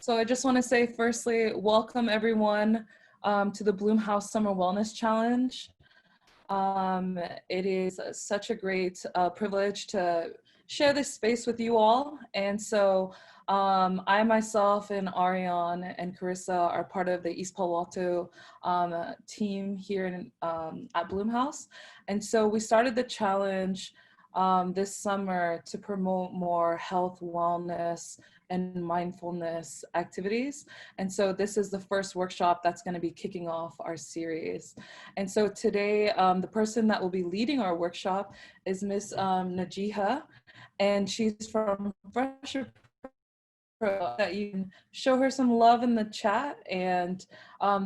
So I just want to say firstly, welcome everyone to the Bloomhouse Summer Wellness Challenge. It is such a great privilege to share this space with you all. And so I myself and Ariane and Carissa are part of the East Palo Alto team here at Bloomhouse. And so we started the challenge this summer to promote more health, wellness, and mindfulness activities. And so this is the first workshop that's going to be kicking off our series. And so today, the person that will be leading our workshop is Miss Najiha, and she's from Fresh Pro. That you can show her some love in the chat, and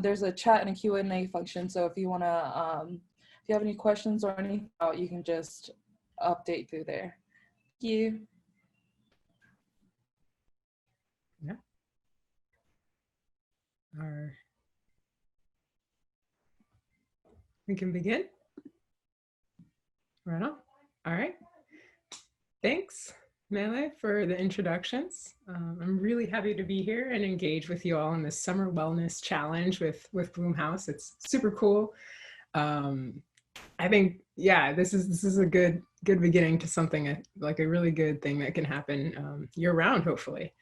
there's a chat and a Q&A function. So if you want to, if you have any questions or anything, you can just update through there. Thank you. Yeah. We can begin. Right on. All right. Thanks, Mele, for the introductions. I'm really happy to be here and engage with you all in this summer wellness challenge with Bloomhouse. It's super cool. I think, yeah, this is a good beginning to something like a really good thing that can happen year-round, hopefully.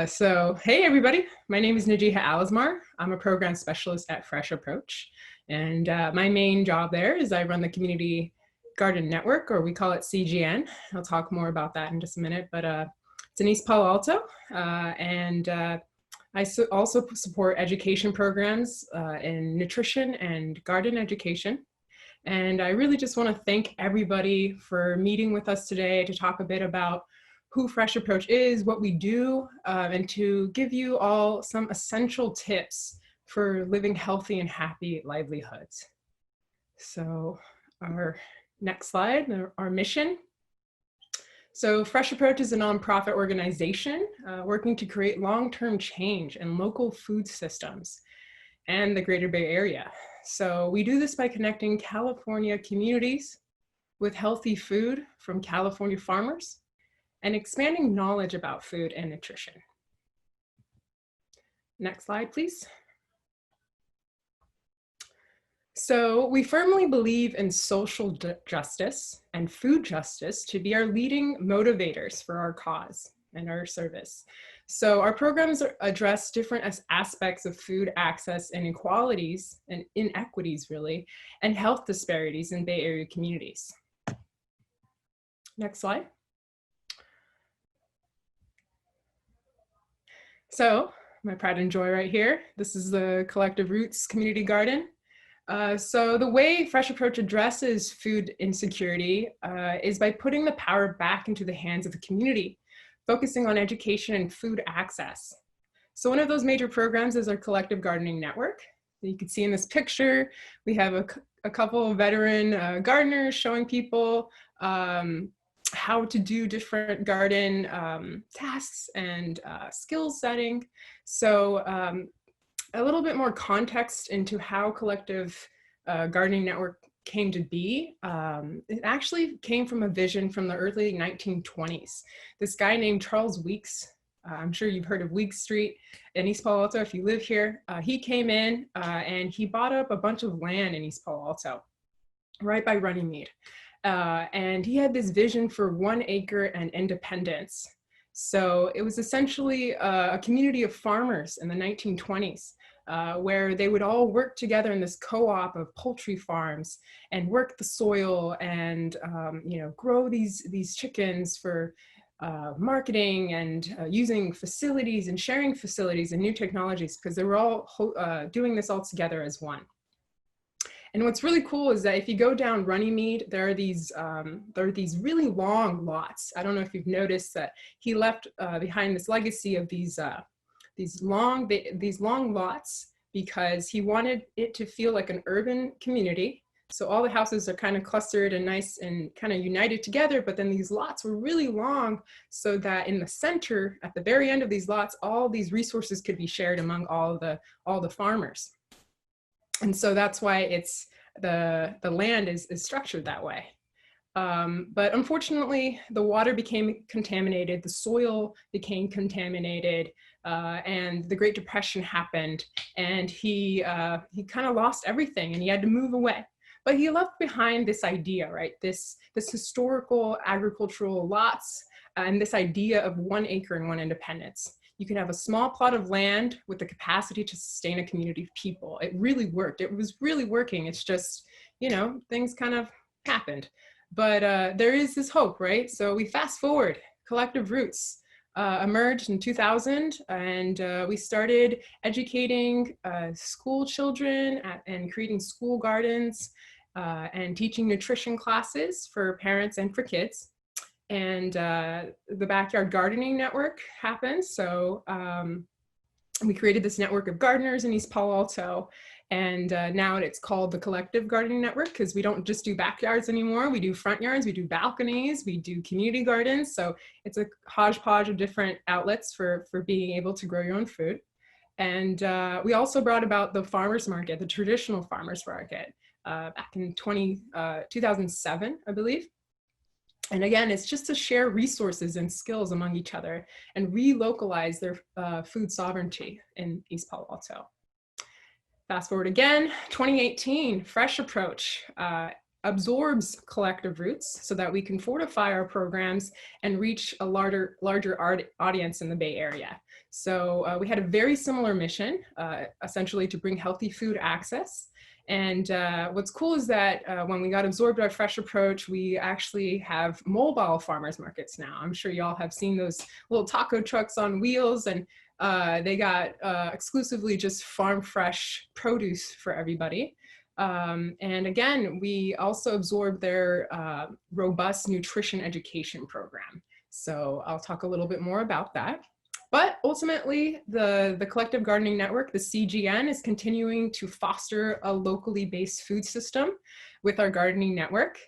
So, hey everybody, my name is Najiha Asmar. I'm a program specialist at Fresh Approach. And my main job there is I run the Community Garden Network, or we call it CGN. I'll talk more about that in just a minute, but it's in East Palo Alto. I also support education programs in nutrition and garden education. And I really just want to thank everybody for meeting with us today to talk a bit about who Fresh Approach is, what we do, and to give you all some essential tips for living healthy and happy livelihoods. So our next slide, our mission. So Fresh Approach is a nonprofit organization working to create long-term change in local food systems and the Greater Bay Area. So we do this by connecting California communities with healthy food from California farmers and expanding knowledge about food and nutrition. Next slide, please. So we firmly believe in social justice and food justice to be our leading motivators for our cause and our service. So our programs address different aspects of food access and inequalities and inequities really, and health disparities in Bay Area communities. Next slide. So my pride and joy right here. This is the Collective Roots Community Garden. So the way Fresh Approach addresses food insecurity is by putting the power back into the hands of the community, focusing on education and food access. So one of those major programs is our Collective Gardening Network. You can see in this picture, we have a couple of veteran gardeners showing people how to do different garden tasks and skill setting. So a little bit more context into how Collective Gardening Network came to be. It actually came from a vision from the early 1920s. This guy named Charles Weeks, I'm sure you've heard of Weeks Street in East Palo Alto if you live here. He came in and he bought up a bunch of land in East Palo Alto, right by Runnymede. And he had this vision for 1 acre and independence. So it was essentially a community of farmers in the 1920s where they would all work together in this co-op of poultry farms and work the soil and grow these chickens for marketing and using facilities and sharing facilities and new technologies, because they were all doing this all together as one. And what's really cool is that if you go down Runnymede, there are these really long lots. I don't know if you've noticed that he left behind this legacy of these long lots because he wanted it to feel like an urban community. So all the houses are kind of clustered and nice and kind of united together, but then these lots were really long so that in the center, at the very end of these lots, all these resources could be shared among all the farmers. And so that's why it's the land is structured that way. But unfortunately, the water became contaminated, the soil became contaminated, and the Great Depression happened, and he kind of lost everything, and he had to move away. But he left behind this idea, right? This historical agricultural lots, and this idea of 1 acre and 1 independence. You can have a small plot of land with the capacity to sustain a community of people. It really worked. It was really working. It's just, you know, things kind of happened. But there is this hope, right? So we fast forward, Collective Roots emerged in 2000, and we started educating school children and creating school gardens and teaching nutrition classes for parents and for kids. And the Backyard Gardening Network happened. So we created this network of gardeners in East Palo Alto. And now it's called the Collective Gardening Network, because we don't just do backyards anymore. We do front yards, we do balconies, we do community gardens. So it's a hodgepodge of different outlets for being able to grow your own food. And we also brought about the farmers market, the traditional farmers market, back in 2007, I believe. And again, it's just to share resources and skills among each other and relocalize their food sovereignty in East Palo Alto. Fast forward again, 2018, Fresh Approach absorbs Collective Roots so that we can fortify our programs and reach a larger audience in the Bay Area. So we had a very similar mission, essentially to bring healthy food access. And what's cool is that when we got absorbed by Fresh Approach, we actually have mobile farmers markets now. I'm sure y'all have seen those little taco trucks on wheels, and they got exclusively just farm fresh produce for everybody. And again, we also absorbed their robust nutrition education program. So I'll talk a little bit more about that. But ultimately, the Collective Gardening Network, the CGN, is continuing to foster a locally based food system with our gardening network,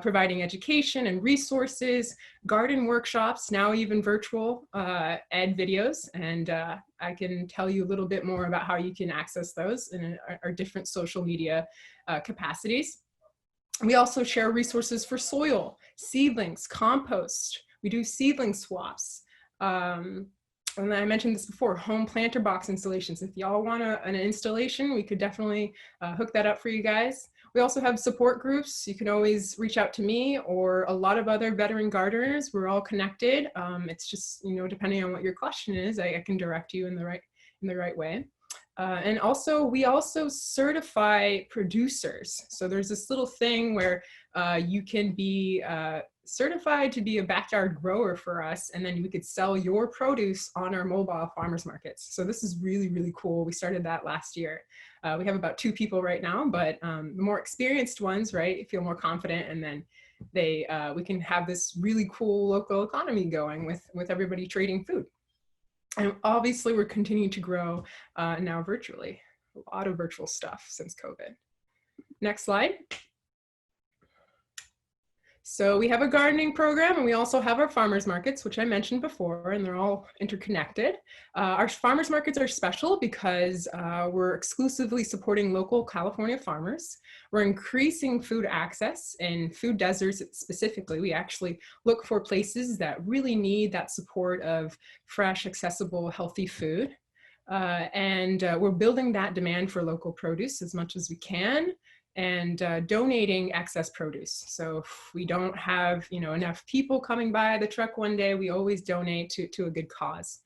providing education and resources, garden workshops, now even virtual ed videos. And I can tell you a little bit more about how you can access those in our different social media capacities. We also share resources for soil, seedlings, compost. We do seedling swaps. And I mentioned this before, home planter box installations. If y'all want an installation, we could definitely hook that up for you guys. We also have support groups. You can always reach out to me or a lot of other veteran gardeners. We're all connected. It's just, you know, depending on what your question is, I can direct you in the right way. And also, we also certify producers. So there's this little thing where you can be certified to be a backyard grower for us, and then we could sell your produce on our mobile farmers markets. So this is really, really cool. We started that last year. We have about 2 people right now, but the more experienced ones, right, feel more confident, and then we can have this really cool local economy going with everybody trading food. And obviously we're continuing to grow now virtually, a lot of virtual stuff since COVID. Next slide. So we have a gardening program, and we also have our farmers markets, which I mentioned before, and they're all interconnected. Our farmers markets are special because we're exclusively supporting local California farmers. We're increasing food access in food deserts specifically. We actually look for places that really need that support of fresh, accessible, healthy food. And we're building that demand for local produce as much as we can, and donating excess produce. So if we don't have, you know, enough people coming by the truck one day, we always donate to a good cause.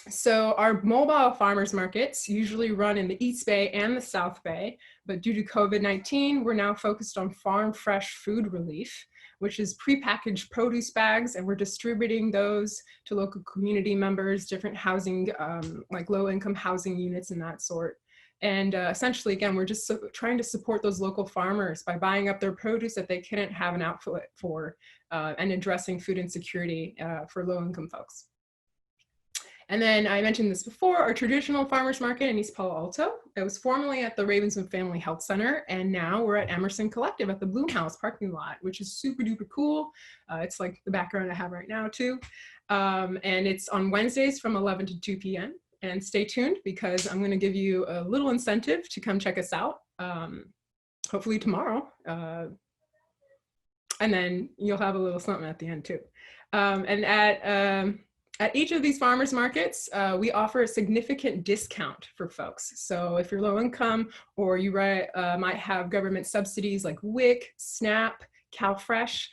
So our mobile farmers markets usually run in the East Bay and the South Bay, but due to COVID-19, we're now focused on farm fresh food relief, which is prepackaged produce bags, and we're distributing those to local community members, different housing, like low-income housing units and that sort. And essentially, again, we're just trying to support those local farmers by buying up their produce that they couldn't have an outlet for, and addressing food insecurity for low-income folks. And then I mentioned this before, our traditional farmers market in East Palo Alto. It was formerly at the Ravenswood Family Health Center, and now we're at Emerson Collective at the Bloomhouse parking lot, which is super duper cool. It's like the background I have right now too. And it's on Wednesdays from 11 to 2 p.m. And stay tuned, because I'm going to give you a little incentive to come check us out, hopefully tomorrow. And then you'll have a little something at the end too. And at each of these farmers markets, we offer a significant discount for folks. So if you're low income or you might have government subsidies like WIC, SNAP, CalFresh,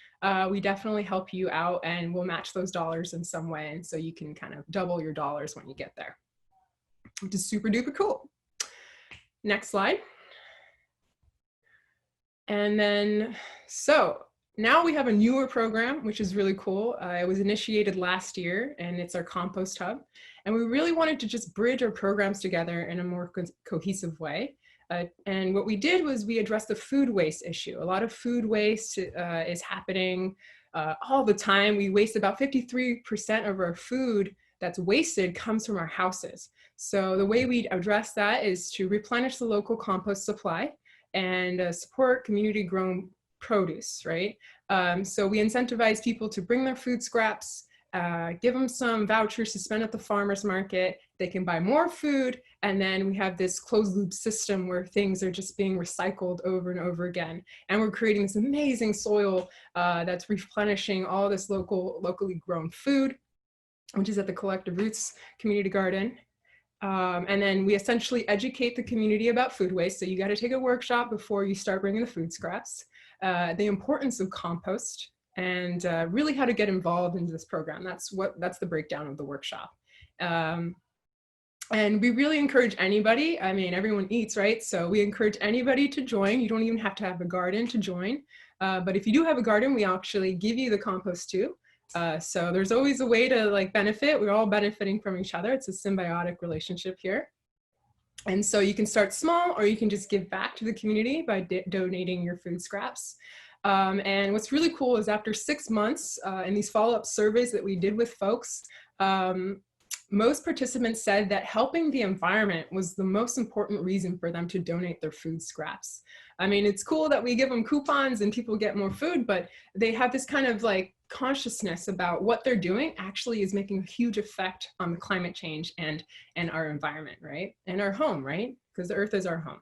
we definitely help you out and we'll match those dollars in some way. And so you can kind of double your dollars when you get there, which is super duper cool. Next slide. And then, so now we have a newer program, which is really cool. It was initiated last year and it's our compost hub. And we really wanted to just bridge our programs together in a more cohesive way. And what we did was we addressed the food waste issue. A lot of food waste is happening all the time. We waste about 53% of our food that's wasted comes from our houses. So the way we address that is to replenish the local compost supply and support community grown produce, right? So we incentivize people to bring their food scraps, give them some vouchers to spend at the farmer's market. They can buy more food. And then we have this closed loop system where things are just being recycled over and over again. And we're creating this amazing soil that's replenishing all this locally grown food, which is at the Collective Roots Community Garden. And then we essentially educate the community about food waste. So you got to take a workshop before you start bringing the food scraps, the importance of compost, and really how to get involved into this program. That's the breakdown of the workshop. And we really encourage anybody. I mean, everyone eats, right? So we encourage anybody to join. You don't even have to have a garden to join. But if you do have a garden, we actually give you the compost too. So there's always a way to like benefit. We're all benefiting from each other. It's a symbiotic relationship here. And so you can start small or you can just give back to the community by donating your food scraps. And what's really cool is after 6 months in these follow-up surveys that we did with folks, most participants said that helping the environment was the most important reason for them to donate their food scraps. I mean, it's cool that we give them coupons and people get more food, but they have this kind of like consciousness about what they're doing actually is making a huge effect on the climate change and our environment, right? And our home, right? Because the earth is our home.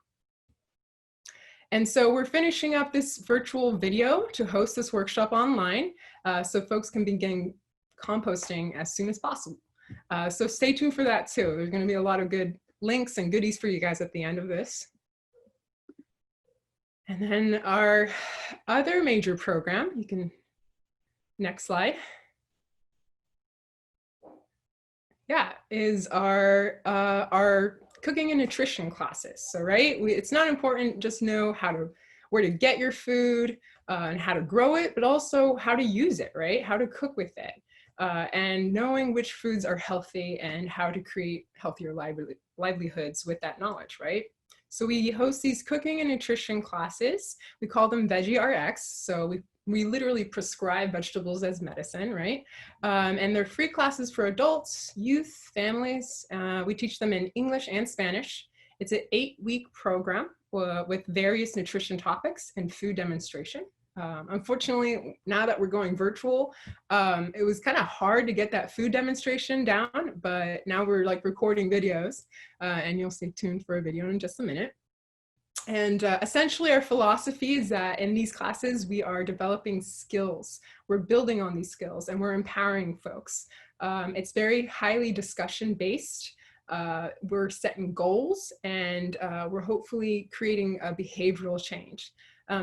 And so we're finishing up this virtual video to host this workshop online so folks can begin composting as soon as possible. So stay tuned for that too. There's going to be a lot of good links and goodies for you guys at the end of this. And then our other major program, you can, next slide. Yeah, is our cooking and nutrition classes. So, right, it's not important just know where to get your food and how to grow it, but also how to use it, right? How to cook with it. And knowing which foods are healthy and how to create healthier livelihoods with that knowledge, right? So we host these cooking and nutrition classes. We call them Veggie RX. So we literally prescribe vegetables as medicine, right? And they're free classes for adults, youth, families. We teach them in English and Spanish. It's an 8-week program with various nutrition topics and food demonstration. Unfortunately, now that we're going virtual, it was kind of hard to get that food demonstration down, but now we're like recording videos and you'll stay tuned for a video in just a minute. And essentially our philosophy is that in these classes, we are developing skills. We're building on these skills and we're empowering folks. It's very highly discussion based. We're setting goals and we're hopefully creating a behavioral change.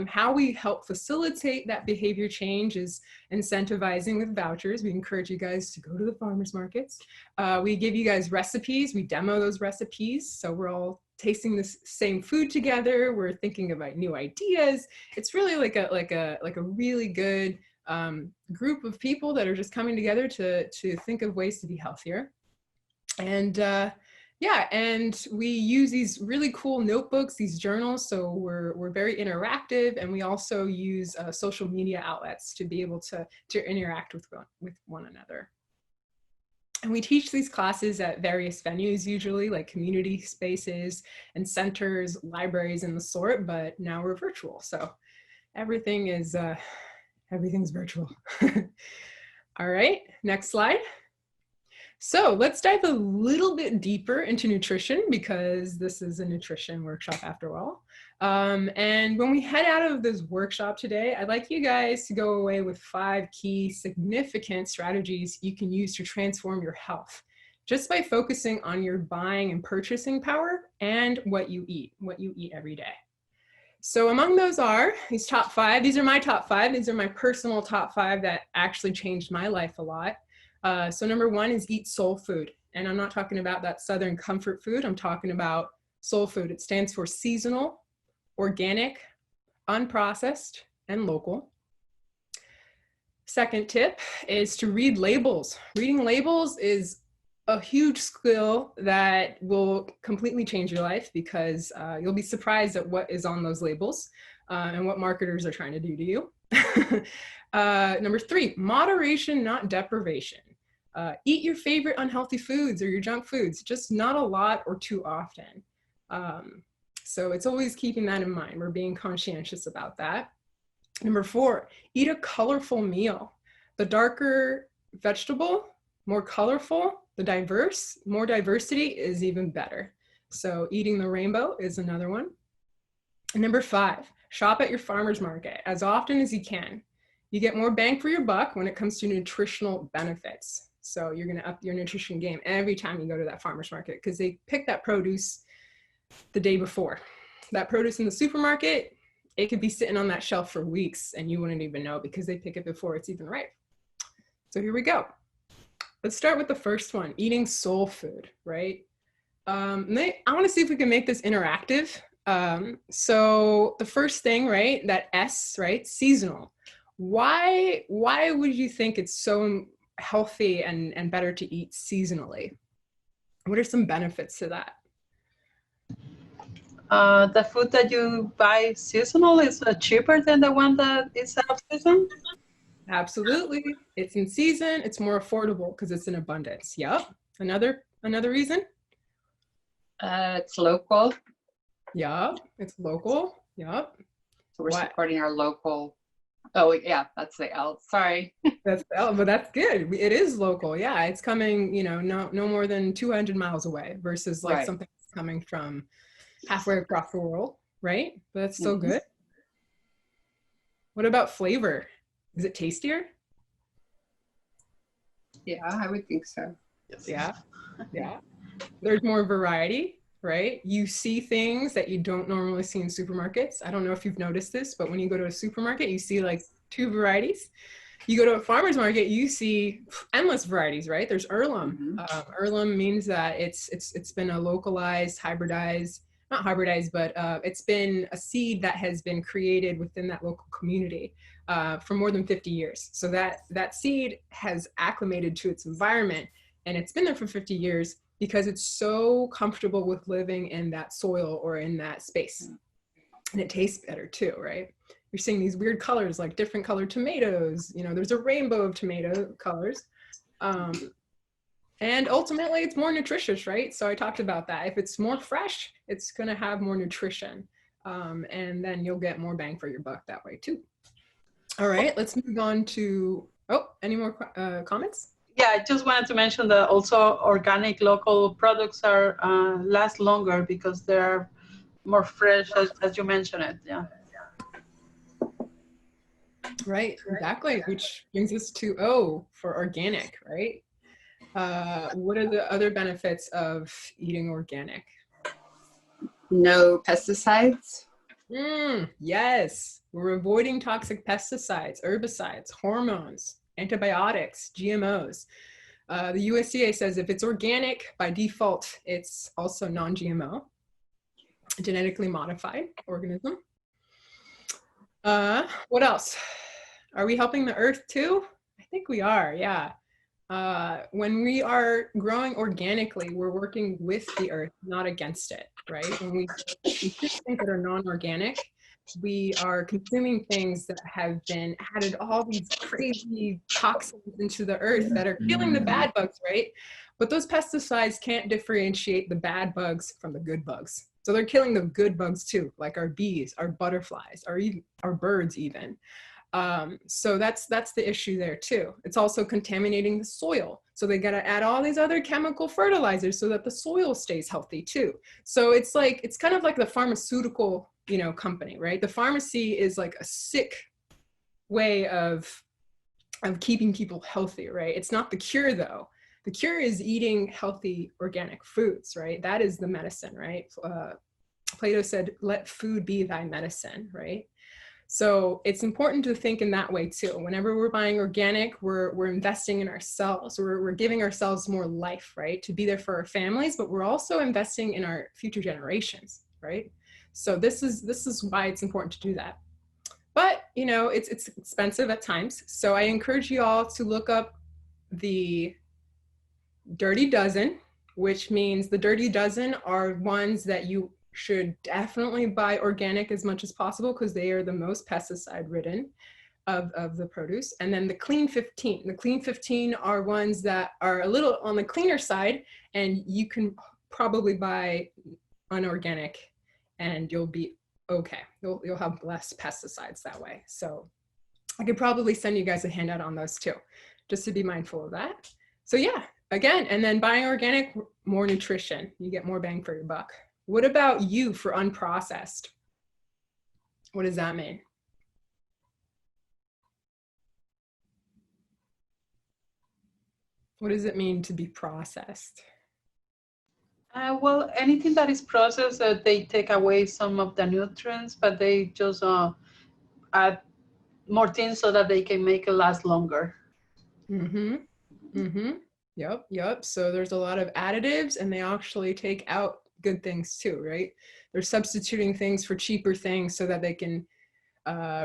How we help facilitate that behavior change is incentivizing with vouchers. We encourage you guys to go to the farmers markets. We give you guys recipes. We demo those recipes. So we're all tasting this same food together. We're thinking about new ideas. It's really like a really good group of people that are just coming together to think of ways to be healthier. And yeah, and we use these really cool notebooks, these journals, so we're very interactive, and we also use social media outlets to be able to interact with one another. And we teach these classes at various venues, usually like community spaces and centers, libraries and the sort, but now we're virtual, so everything's virtual. All right, next slide. So let's dive a little bit deeper into nutrition because this is a nutrition workshop after all. And when we head out of this workshop today, I'd like you guys to go away with 5 key significant strategies you can use to transform your health, just by focusing on your buying and purchasing power and what you eat every day. So among those are these top 5. These are my top 5. These are my personal top 5 that actually changed my life a lot. So number 1 is eat soul food. And I'm not talking about that Southern comfort food. I'm talking about soul food. It stands for seasonal, organic, unprocessed, and local. Second tip is to read labels. Reading labels is a huge skill that will completely change your life, because you'll be surprised at what is on those labels and what marketers are trying to do to you. Number 3, moderation, not deprivation. Eat your favorite unhealthy foods or your junk foods, just not a lot or too often. So it's always keeping that in mind. We're being conscientious about that. Number 4, eat a colorful meal. The darker vegetable, more colorful, more diversity is even better. So eating the rainbow is another one. And number 5, shop at your farmer's market as often as you can. You get more bang for your buck when it comes to nutritional benefits. So you're gonna up your nutrition game every time you go to that farmer's market, because they pick that produce the day before. That produce in the supermarket, it could be sitting on that shelf for weeks and you wouldn't even know, because they pick it before it's even ripe. So here we go. Let's start with the first one, eating soul food, right? I want to see if we can make this interactive. So the first thing, right, that S, right, seasonal. Why would you think it's so healthy and better to eat seasonally? What are some benefits to that? The food that you buy seasonal is cheaper than the one that is out of season? Absolutely. It's in season, it's more affordable because it's in abundance. Yep. Another reason? It's local. Yeah, it's local. Yep. So we're supporting our local. Oh yeah, that's the L. Sorry. That's the L, but that's good. It is local. Yeah, it's coming, no more than 200 miles away versus like something that's coming from halfway across the world, right? But that's still good. What about flavor? Is it tastier? Yeah, I would think so. Yeah. There's more variety, right? You see things that you don't normally see in supermarkets. I don't know if you've noticed this, but when you go to a supermarket, you see like 2 varieties. You go to a farmer's market, you see endless varieties, right? There's heirloom. Heirloom means that it's been a localized, not hybridized, but it's been a seed that has been created within that local community for more than 50 years. So that seed has acclimated to its environment, and it's been there for 50 years because it's so comfortable with living in that soil or in that space. And it tastes better too, right? You're seeing these weird colors, like different colored tomatoes. There's a rainbow of tomato colors. And ultimately, it's more nutritious, right? So I talked about that. If it's more fresh, it's going to have more nutrition. And then you'll get more bang for your buck that way too. All right, let's move on to, any more comments? Yeah, I just wanted to mention that also organic local products are last longer because they're more fresh, as you mentioned it. Yeah. Right, exactly. Which brings us to O for organic, right? What are the other benefits of eating organic? No pesticides. Yes, we're avoiding toxic pesticides, herbicides, hormones, antibiotics, GMOs. The USDA says if it's organic, by default, it's also non-GMO, genetically modified organism. What else? Are we helping the earth too? I think we are, yeah. When we are growing organically, we're working with the earth, not against it, right? When we consume things that are non-organic, we are consuming things that have been added all these crazy toxins into the earth that are killing the bad bugs, right? But those pesticides can't differentiate the bad bugs from the good bugs. So they're killing the good bugs too, like our bees, our butterflies, our birds even. So that's the issue there too. It's also contaminating the soil. So they got to add all these other chemical fertilizers so that the soil stays healthy too. So it's kind of like the pharmaceutical you know, company, right? The pharmacy is like a sick way of keeping people healthy, right? It's not the cure though. The cure is eating healthy organic foods, right? That is the medicine, right? Plato said, let food be thy medicine, right? So it's important to think in that way too. Whenever we're buying organic, we're investing in ourselves. We're giving ourselves more life, right? To be there for our families, but we're also investing in our future generations, right? So this is why it's important to do that. But you know, it's expensive at times. So I encourage you all to look up the Dirty Dozen, which means the Dirty Dozen are ones that you should definitely buy organic as much as possible because they are the most pesticide ridden of the produce. And then the Clean 15. The Clean 15 are ones that are a little on the cleaner side, and you can probably buy unorganic and you'll be okay. You'll have less pesticides that way. So I could probably send you guys a handout on those too, just to be mindful of that. So yeah, again, and then buying organic, more nutrition. You get more bang for your buck. What about you for unprocessed? What does that mean? What does it mean to be processed? Well, anything that is processed, they take away some of the nutrients, but they just add more things so that they can make it last longer. Yep. So there's a lot of additives, and they actually take out good things too, right? They're substituting things for cheaper things so that they can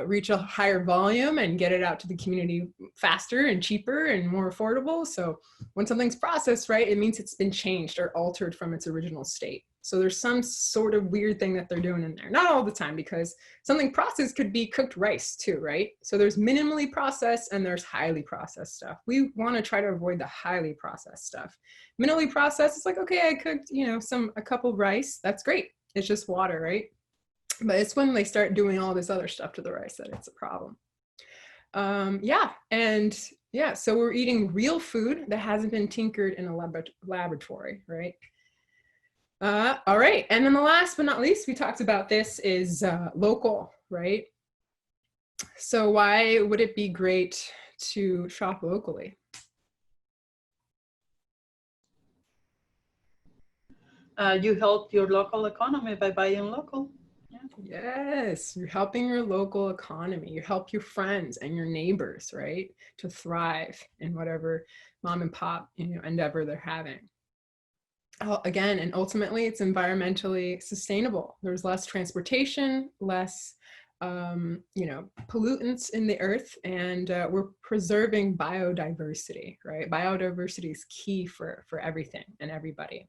reach a higher volume and get it out to the community faster and cheaper and more affordable. So when something's processed, right, it means it's been changed or altered from its original state. So there's some sort of weird thing that they're doing in there. Not all the time, because something processed could be cooked rice too, right? So there's minimally processed and there's highly processed stuff. We want to try to avoid the highly processed stuff. Minimally processed, it's like, okay, I cooked, you know, a cup of rice. That's great. It's just water, right? But it's when they start doing all this other stuff to the rice that it's a problem. So we're eating real food that hasn't been tinkered in a laboratory, right? All right, and then the last but not least, we talked about this is local, right? So why would it be great to shop locally? You help your local economy by buying local. Yes, you're helping your local economy. You help your friends and your neighbors, right, to thrive in whatever mom and pop, you know, endeavor they're having. Again, and ultimately, it's environmentally sustainable. There's less transportation, less, you know, pollutants in the earth, and we're preserving biodiversity, right? Biodiversity is key for everything and everybody.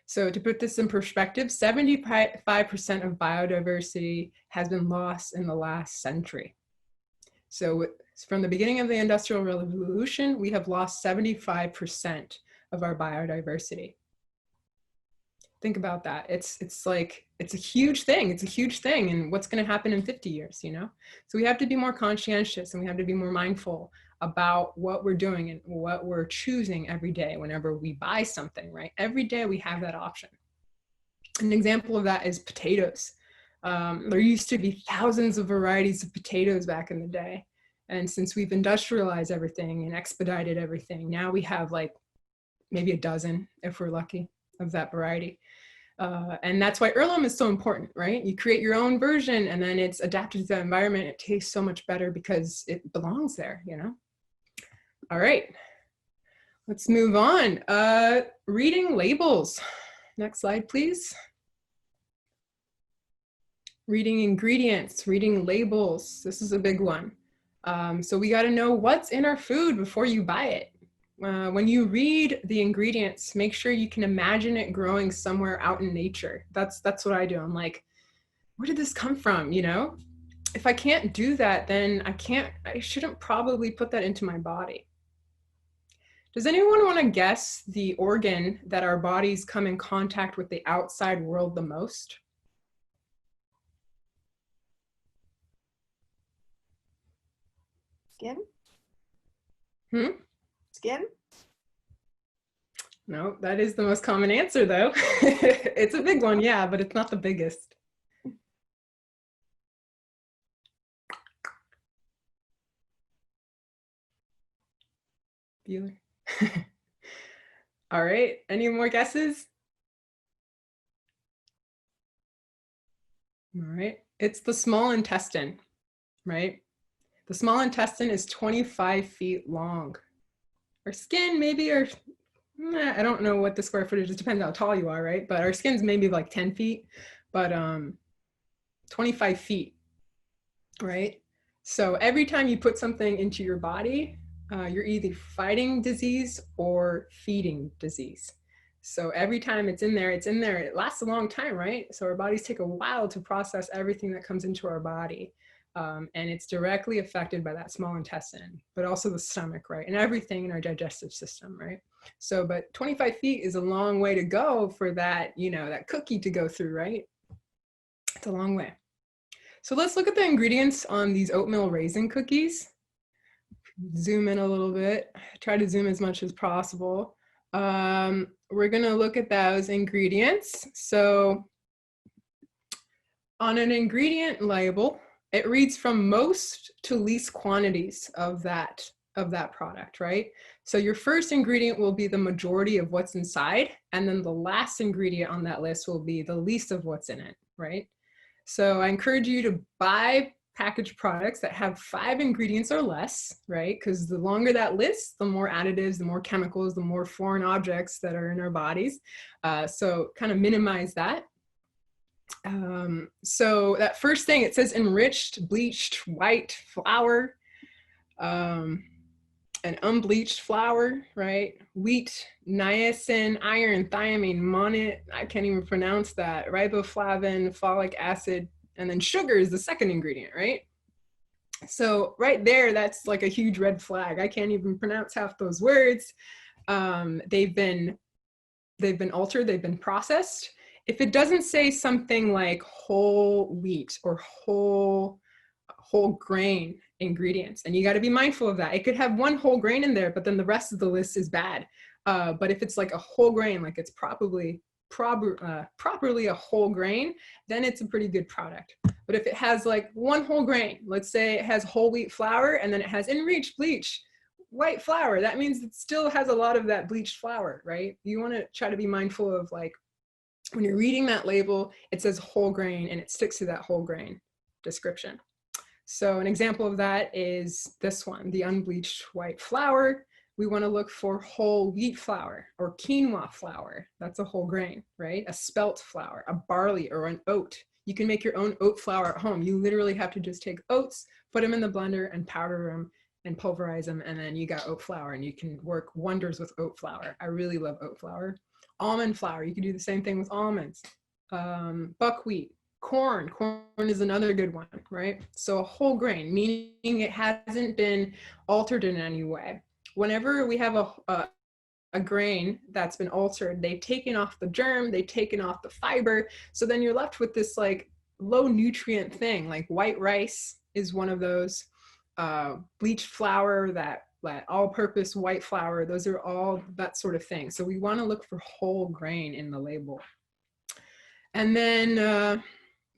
So to put this in perspective, 75% of biodiversity has been lost in the last century. So from the beginning of the Industrial Revolution, we have lost 75% of our biodiversity. Think about that. It's a huge thing. It's a huge thing. And what's going to happen in 50 years, you know? So we have to be more conscientious, and we have to be more mindful about what we're doing and what we're choosing every day whenever we buy something, right? Every day we have that option. An example of that is potatoes. There used to be thousands of varieties of potatoes back in the day. And since we've industrialized everything and expedited everything, now we have like maybe a dozen, if we're lucky, of that variety. And that's why heirloom is so important, right? You create your own version and then it's adapted to the environment. It tastes so much better because it belongs there, you know? All right, let's move on. Reading labels. Next slide, please. Reading ingredients, reading labels. This is a big one. So we got to know what's in our food before you buy it. When you read the ingredients, make sure you can imagine it growing somewhere out in nature. That's what I do. I'm like, where did this come from? You know, if I can't do that, then I shouldn't probably put that into my body. Does anyone want to guess the organ that our bodies come in contact with the outside world the most? Skin? Skin? No, that is the most common answer though. It's a big one, yeah, but it's not the biggest. Bueller. All right, any more guesses? All right, it's the small intestine, right? The small intestine is 25 feet long. Our skin maybe, or I don't know what the square footage is, depends how tall you are, right? But our skin's maybe like 10 feet, but 25 feet, right? So every time you put something into your body, you're either fighting disease or feeding disease. So every time it's in there, it lasts a long time, right? So our bodies take a while to process everything that comes into our body. And it's directly affected by that small intestine, but also the stomach, right? And everything in our digestive system, right? So, but 25 feet is a long way to go for that, you know, that cookie to go through, right? It's a long way. So let's look at the ingredients on these oatmeal raisin cookies. Zoom in a little bit, try to zoom as much as possible. We're gonna look at those ingredients. So on an ingredient label, it reads from most to least quantities of that product, right? So your first ingredient will be the majority of what's inside, and then the last ingredient on that list will be the least of what's in it, right? So I encourage you to buy packaged products that have 5 ingredients or less, right? Because the longer that list, the more additives, the more chemicals, the more foreign objects that are in our bodies. So kind of minimize that. So that first thing, it says enriched, bleached, white flour, an unbleached flour, right? Wheat, niacin, iron, thiamine, monnet, I can't even pronounce that, riboflavin, folic acid, and then sugar is the second ingredient, right? So right there, that's like a huge red flag. I can't even pronounce half those words. They've been altered, they've been processed. If it doesn't say something like whole wheat or whole grain ingredients, and you got to be mindful of that. It could have one whole grain in there, but then the rest of the list is bad. But if it's like a whole grain, like it's properly a whole grain, then it's a pretty good product. But if it has like one whole grain, let's say it has whole wheat flour and then it has enriched, bleach, white flour, that means it still has a lot of that bleached flour, right? You want to try to be mindful of, like, when you're reading that label, it says whole grain and it sticks to that whole grain description. So an example of that is this one, the unbleached white flour. We want to look for whole wheat flour or quinoa flour. That's a whole grain, right? A spelt flour, a barley, or an oat. You can make your own oat flour at home. You literally have to just take oats, put them in the blender and powder them and pulverize them, and then you got oat flour, and you can work wonders with oat flour. I really love oat flour. Almond flour, you can do the same thing with almonds. Buckwheat, corn is another good one, right? So a whole grain, meaning it hasn't been altered in any way. Whenever we have a grain that's been altered, they've taken off the germ, they've taken off the fiber, so then you're left with this like low nutrient thing. Like white rice is one of those, bleached flour, that all-purpose white flour, those are all that sort of thing. So we want to look for whole grain in the label. And then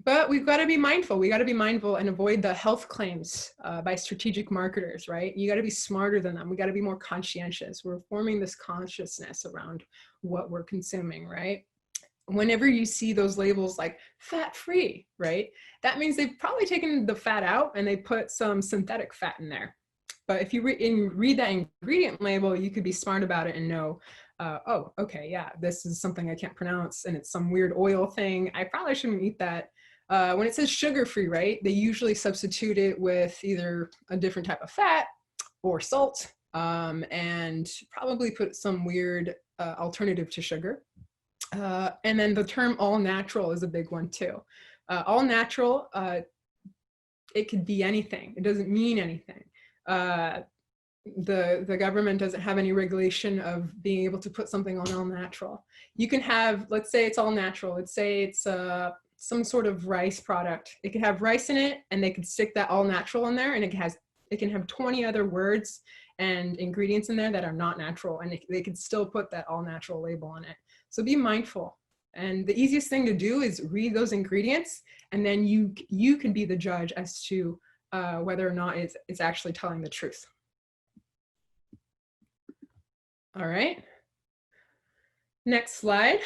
but we've got to be mindful. We got to be mindful and avoid the health claims by strategic marketers, right? You got to be smarter than them. We got to be more conscientious. We're forming this consciousness around what we're consuming, right? Whenever you see those labels like fat-free, right? That means they've probably taken the fat out and they put some synthetic fat in there. But if you read that ingredient label, you could be smart about it and know, oh, okay, yeah, this is something I can't pronounce and it's some weird oil thing. I probably shouldn't eat that. When it says sugar-free, right, they usually substitute it with either a different type of fat or salt, and probably put some weird alternative to sugar. And then the term all natural is a big one too. All natural, it could be anything. It doesn't mean anything. The government doesn't have any regulation of being able to put something on all natural. You can have, let's say it's all natural. Let's say it's some sort of rice product. It could have rice in it, and they could stick that all natural in there, and it can have 20 other words and ingredients in there that are not natural, and they could still put that all natural label on it. So be mindful. And the easiest thing to do is read those ingredients, and then you can be the judge as to whether or not it's actually telling the truth. All right. Next slide.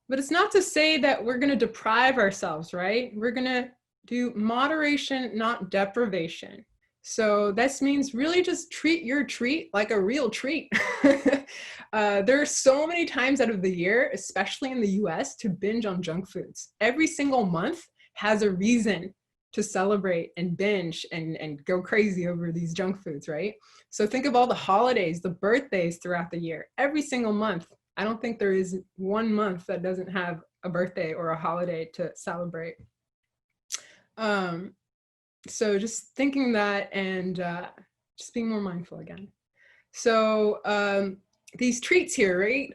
But it's not to say that we're going to deprive ourselves, right? We're going to do moderation, not deprivation. So this means really just treat your treat like a real treat. There are so many times out of the year, especially in the US, to binge on junk foods. Every single month has a reason to celebrate and binge and go crazy over these junk foods, right? So think of all the holidays, the birthdays throughout the year. Every single month, I don't think there is one month that doesn't have a birthday or a holiday to celebrate. So just thinking that and just being more mindful again. So these treats here, right?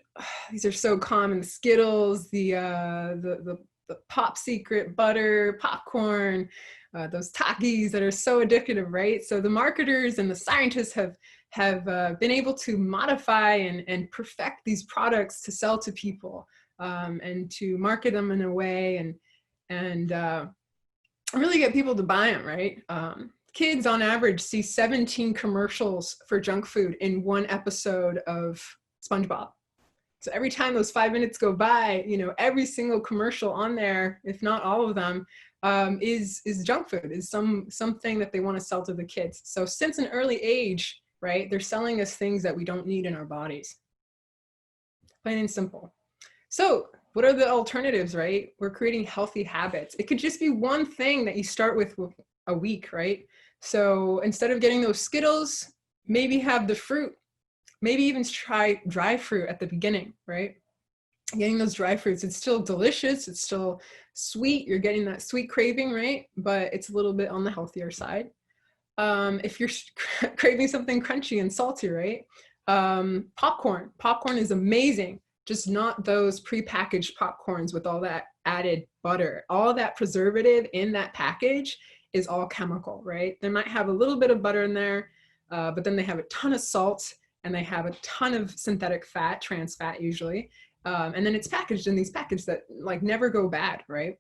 These are so common: the Skittles, the Pop Secret butter, popcorn, those Takis that are so addictive, right? So the marketers and the scientists have been able to modify and perfect these products to sell to people and to market them in a way and really get people to buy them, right? Kids on average see 17 commercials for junk food in one episode of SpongeBob. So every time those 5 minutes go by, you know, every single commercial on there, if not all of them, is junk food, is something that they want to sell to the kids. So since an early age, right, they're selling us things that we don't need in our bodies. Plain and simple. So what are the alternatives, right? We're creating healthy habits. It could just be one thing that you start with a week, right? So instead of getting those Skittles, maybe have the fruit. Maybe even try dry fruit at the beginning, right? Getting those dry fruits, it's still delicious, it's still sweet, you're getting that sweet craving, right? But it's a little bit on the healthier side. If you're craving something crunchy and salty, right? Popcorn is amazing, just not those prepackaged popcorns with all that added butter. All that preservative in that package is all chemical, right? They might have a little bit of butter in there, but then they have a ton of salt, and they have a ton of synthetic fat, trans fat usually. And then it's packaged in these packages that like never go bad, right?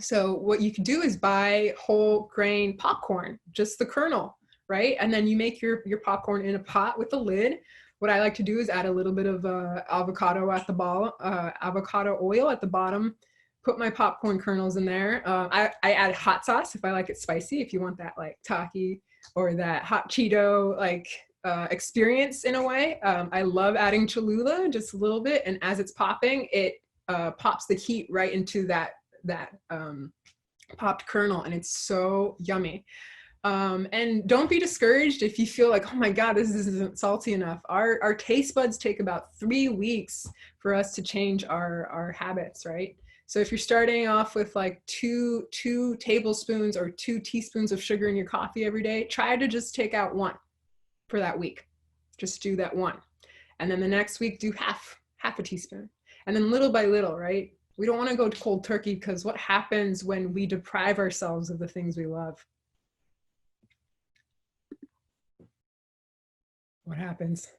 So what you can do is buy whole grain popcorn, just the kernel, right? And then you make your popcorn in a pot with a lid. What I like to do is add a little bit of avocado at the bottom, avocado oil at the bottom, put my popcorn kernels in there. I add hot sauce if I like it spicy, if you want that like Taki or that hot Cheeto, like experience in a way. I love adding Cholula just a little bit, and as it's popping, it pops the heat right into that popped kernel, and it's so yummy. And don't be discouraged if you feel like, oh my God, this isn't salty enough. Our taste buds take about 3 weeks for us to change our habits, right? So if you're starting off with like two tablespoons or 2 teaspoons of sugar in your coffee every day, try to just take out 1 for that week. Just do that 1. And then the next week, do half a teaspoon. And then little by little, right? We don't want to go to cold turkey, because what happens when we deprive ourselves of the things we love? What happens?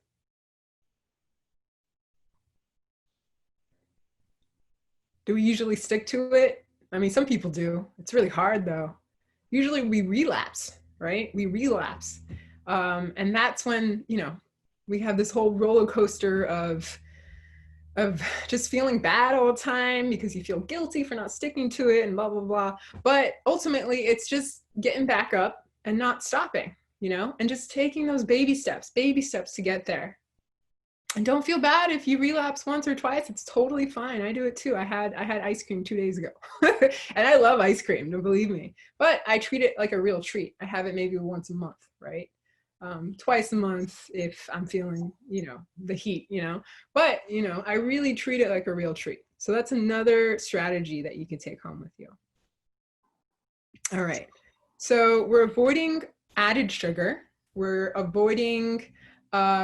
Do we usually stick to it? I mean, some people do. It's really hard though. Usually we relapse, right? We relapse. And that's when, you know, we have this whole roller coaster of just feeling bad all the time because you feel guilty for not sticking to it and blah, blah, blah. But ultimately it's just getting back up and not stopping, you know, and just taking those baby steps to get there. And don't feel bad if you relapse once or twice. It's totally fine. I do it too. I had ice cream 2 days ago and I love ice cream, don't believe me, but I treat it like a real treat. I have it maybe once a month, right? Twice a month if I'm feeling, you know, the heat, you know, but, you know, I really treat it like a real treat. So that's another strategy that you can take home with you. All right. So we're avoiding added sugar. We're avoiding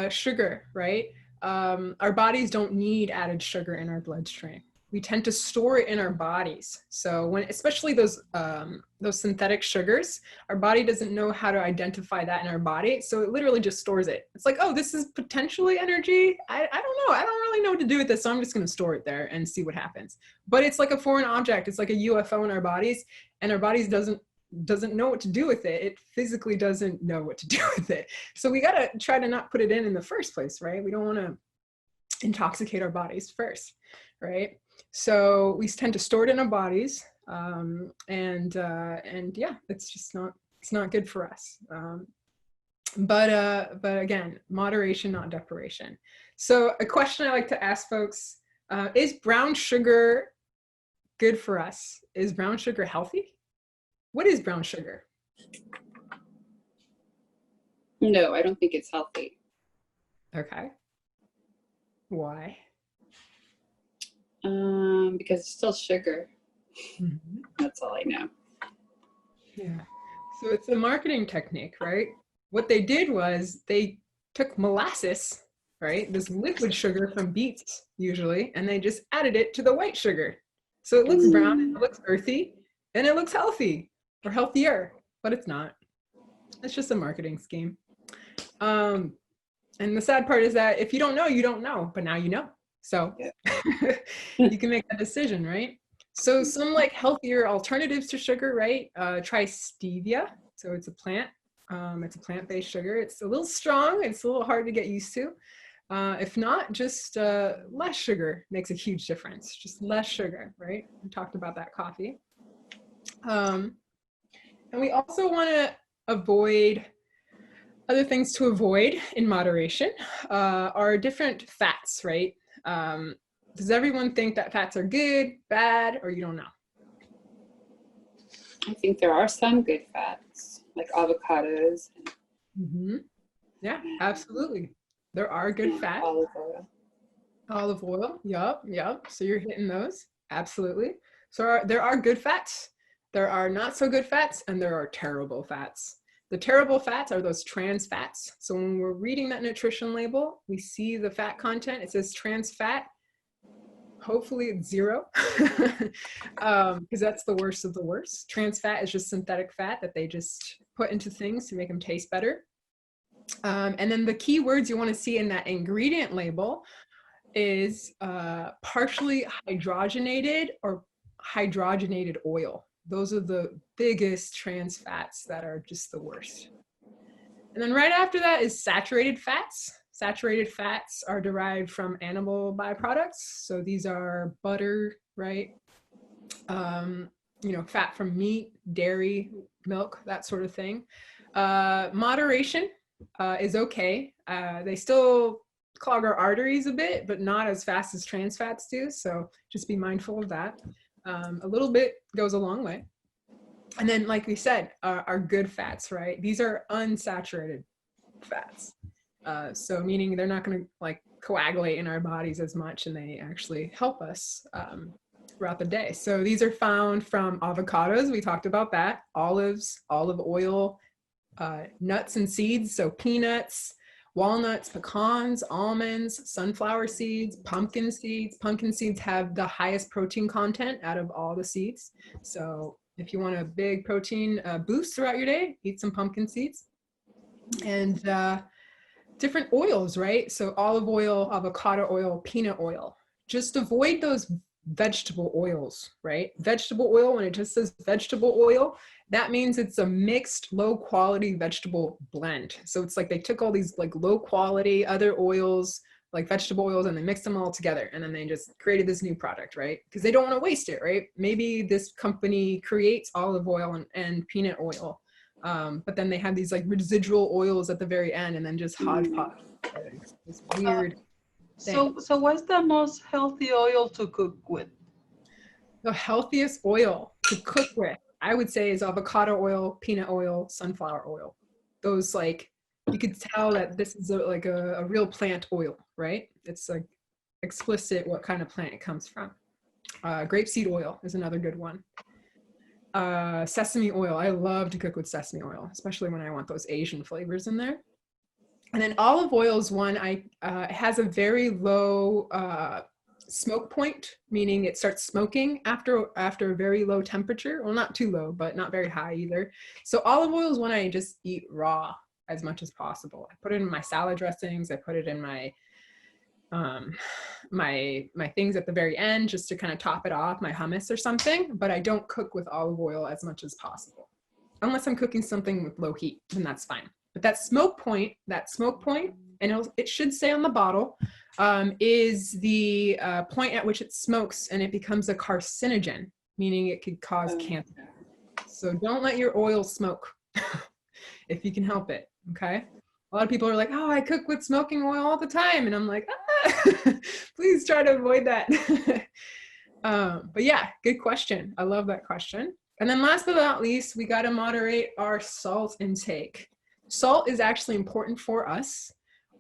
sugar, right? Our bodies don't need added sugar in our bloodstream. We tend to store it in our bodies. So when, especially those synthetic sugars, our body doesn't know how to identify that in our body. So it literally just stores it. It's like, oh, this is potentially energy. I don't know. I don't really know what to do with this. So I'm just going to store it there and see what happens. But it's like a foreign object. It's like a UFO in our bodies, and our bodies doesn't know what to do with it. It physically doesn't know what to do with it. So we got to try to not put it in the first place, right? We don't want to intoxicate our bodies first, right? So we tend to store it in our bodies, and yeah, it's not good for us. But again, moderation, not deprivation. So a question I like to ask folks, is brown sugar good for us? Is brown sugar healthy? What is brown sugar? No, I don't think it's healthy. Okay. Why? Because it's still sugar. Mm-hmm. That's all I know. Yeah. So it's a marketing technique, right? What they did was they took molasses, right? This liquid sugar from beets usually, and they just added it to the white sugar. So it looks brown, and it looks earthy, and it looks healthy or healthier, but it's not. It's just a marketing scheme. And the sad part is that if you don't know, you don't know, but now you know. So you can make that decision, right? So some like healthier alternatives to sugar, right? Try stevia. So it's a plant. It's a plant-based sugar. It's a little strong. It's a little hard to get used to. If not, just less sugar makes a huge difference. Just less sugar, right? We talked about that coffee. And we also want to avoid, other things to avoid in moderation are different fats, right? Does everyone think that fats are good, bad, or you don't know? I think there are some good fats, like avocados. Mm-hmm. Yeah, absolutely. There are good fats. Olive oil. Olive oil, yep. So you're hitting those, absolutely. So there are good fats, there are not so good fats, and there are terrible fats. The terrible fats are those trans fats. So when we're reading that nutrition label, we see the fat content, it says trans fat. Hopefully it's 0, because that's the worst of the worst. Trans fat is just synthetic fat that they just put into things to make them taste better. And then the key words you want to see in that ingredient label is partially hydrogenated or hydrogenated oil. Those are the biggest trans fats that are just the worst. And then right after that is saturated fats. Saturated fats are derived from animal byproducts. So these are butter, right? Fat from meat, dairy, milk, that sort of thing. Moderation is okay. They still clog our arteries a bit, but not as fast as trans fats do. So just be mindful of that. A little bit goes a long way. And then, like we said, are good fats, right? These are unsaturated fats. So meaning they're not going to like coagulate in our bodies as much, and they actually help us throughout the day. So these are found from avocados. We talked about that. Olives, olive oil, nuts and seeds. So peanuts, walnuts, pecans, almonds, sunflower seeds, pumpkin seeds. Pumpkin seeds have the highest protein content out of all the seeds. So if you want a big protein boost throughout your day, eat some pumpkin seeds. And different oils, right? So olive oil, avocado oil, peanut oil. Just avoid those vegetable oils, right? Vegetable oil, when it just says vegetable oil, that means it's a mixed low quality vegetable blend. So it's like they took all these like low quality other oils, like vegetable oils, and they mixed them all together, and then they just created this new product, right? Because they don't want to waste it, right? Maybe this company creates olive oil and peanut oil, but then they have these like residual oils at the very end, and then just hodgepodge. It's weird. So what's the most healthy oil to cook with? The healthiest oil to cook with, I would say, is avocado oil, peanut oil, sunflower oil. Those, like, you could tell that this is like a real plant oil, right? It's like explicit what kind of plant it comes from. Grapeseed oil is another good one. Sesame oil. I love to cook with sesame oil, especially when I want those Asian flavors in there. And then olive oil is one it has a very low smoke point, meaning it starts smoking after a very low temperature. Well, not too low, but not very high either. So olive oil is one I just eat raw as much as possible. I put it in my salad dressings. I put it in my my things at the very end just to kind of top it off, my hummus or something, but I don't cook with olive oil as much as possible. unless I'm cooking something with low heat, then that's fine. But that smoke point, and it should say on the bottle, is the point at which it smokes and it becomes a carcinogen, meaning it could cause cancer. So don't let your oil smoke if you can help it, okay? A lot of people are like, oh, I cook with smoking oil all the time. And I'm like, please try to avoid that. But yeah, good question. I love that question. And then last but not least, we got to moderate our salt intake. Salt is actually important for us.